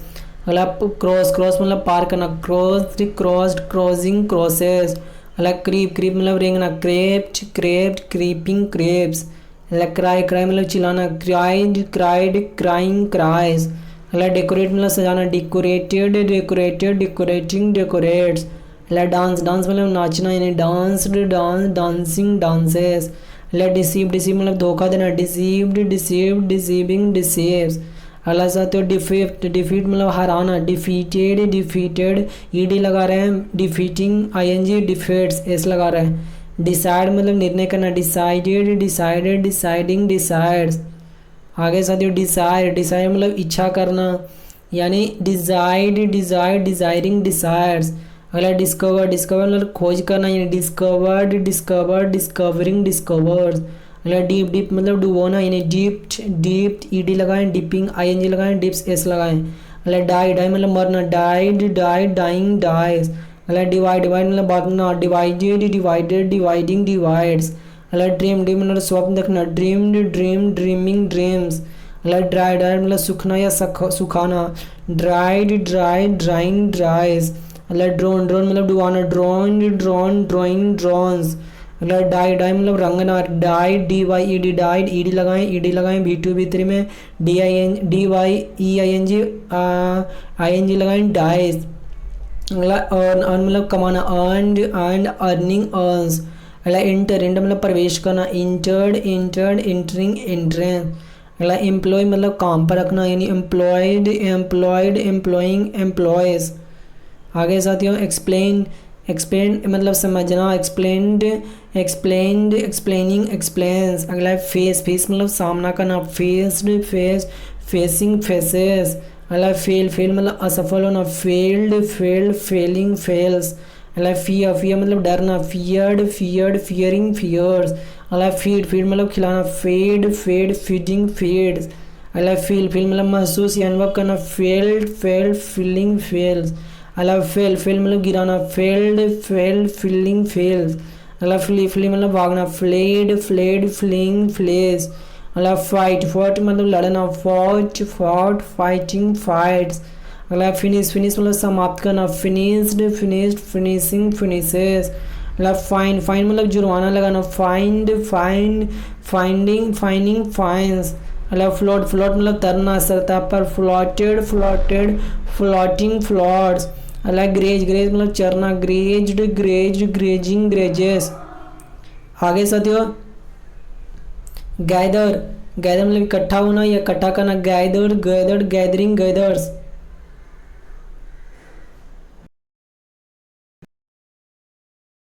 अलग क्रॉस, क्रॉस मतलब पार करना, क्रॉस्ड क्रॉस्ड क्रॉसिंग क्रॉसेस। अलग क्रीप, क्रीप मतलब रेंगना, क्रेप्ड क्रेप्ड क्रीपिंग क्रेप्स। अलग क्राई, क्राई मतलब चिल्लाना, क्राइड क्राइड क्राइंग क्राइज। अलग डेकोरेट मतलब सजाना, डेकोरेटेड डेकोरेटेड डेकोरेटिंग डेकोरेट्स। अलग डांस, डांस मतलब नाचना यानी डांस्ड डांस डांसिंग डांसेस। अलग डिसीव, डिसीव मतलब धोखा देना, डिसीव्ड डिसीव्ड डिसीविंग डिसीव्स। अगला साथियों डिफीट, डिफीट मतलब हराना, डिफीटेड डिफीटेड ईडी लगा रहे हैं, डिफीटिंग आईएनजी डिफीट्स एस लगा रहे हैं। डिसाइड मतलब निर्णय करना, डिसाइडेड डिसाइडेड डिसाइडिंग डिसाइड्स। आगे साथियों डिसायर, डिसायर मतलब इच्छा करना यानी डिजाइड डिजाइड डिजायरिंग डिसायर्स। अगला डिस्कवर, डिस्कवर मतलब खोज करना यानी डिस्कवर्ड डिस्कवर्ड डिस्कवरिंग डिस्कवर्स। अगला डीप, डीप मतलब डुबोना यानी डीप्ड डीप्ड ईडी लगाएं, डिपिंग आईएनजी लगाएं, डिप्स एस लगाएं। अगला डाई, डाई मतलब मरना, डाइड डाइड डाइंग डाइज। अगला डिवाइड, डिवाइड मतलब बांटना, डिवाइडेड डिवाइडेड डिवाइडिंग डिवाइड्स। अगला ड्रीम, ड्रीम मतलब स्वप्न देखना, ड्रीम्ड ड्रीम ड्रीमिंग ड्रीम्स। अगला ड्राई, ड्राई मतलब सूखना या सुखाना, ड्राइड ड्राइड ड्राइंग ड्राइज। अगला ड्रोन, ड्रोन मतलब डुबाना, ड्रोन ड्रोन ड्राइंग ड्रोन्स। अगला डाई, डाई मतलब रंगना, dyed D Y E D dyed ED लगाएं B2 B3 में, DYEING ING लगाएं डाइज। अगला अर्न, अर्न मतलब कमाना, अर्नड एंड अर्निंग अर्न्स। अगला इंटर, इंटर मतलब प्रवेश करना, इंटर्ड इंटर्ड इंटरिंग एंट्रेंस। अगला एम्प्लॉय मतलब काम पर रखना यानी एम्प्लॉयड एम्प्लॉयड एम्प्लॉइंग एम्प्लॉयज। आगे साथियों एक्सप्लेन, एक्सप्लेन मतलब समझना, एक्सप्लेन्ड एक्सप्लेन्ड एक्सप्लेनिंग एक्सप्लेन्स। अगला फेस, फेस मतलब सामना करना, फेस्ड फेस फेसिंग फेसेस। अगला फेल, फेल मतलब असफल होना, फेल्ड फेल्ड फेलिंग फेल्स। अगला फियर, फियर मतलब डरना, फियर्ड फियर्ड फियरिंग फियर्स। अगला फीड, फीड मतलब खिलाना, फेड फेड फीडिंग फीड्स। अगला फील, फील मतलब महसूस या अनुभव करना, फेल्ड फेल्ड फीलिंग फेल्स। अगला फेल, फेल मतलब गिराना, फेल्ड फेल्ड फीलिंग फेल्स। अगला फ्ली, फ्ली मतलब भागना, फ्लेड फ्लेड फ्लिंग फ्लेस। अगला फाइट, फाइट मतलब लड़ना, फॉट फॉट फाइटिंग फाइट्स। अगला फिनिश, फिनिश मतलब समाप्त करना, फिनिश्ड फिनिश्ड फिनिशिंग फिनिशेस। अगला फाइन, फाइन मतलब जुर्माना लगाना, fined fined finding fining fines. अगला फ्लोट, फ्लोट मतलब तरना सतह पर, फ्लोटेड फ्लोटेड फ्लोटिंग फ्लोट्स। अगला ग्रेज, ग्रेज मतलब चरना, ग्रेज्ड ग्रेज्ड ग्रेजिंग ग्रेजेस। आगे साथियों गैदर, गैदर मतलब इकट्ठा होना या इकट्ठा करना, गैदर्ड गैदर्ड गैदरिंग गैदर्स।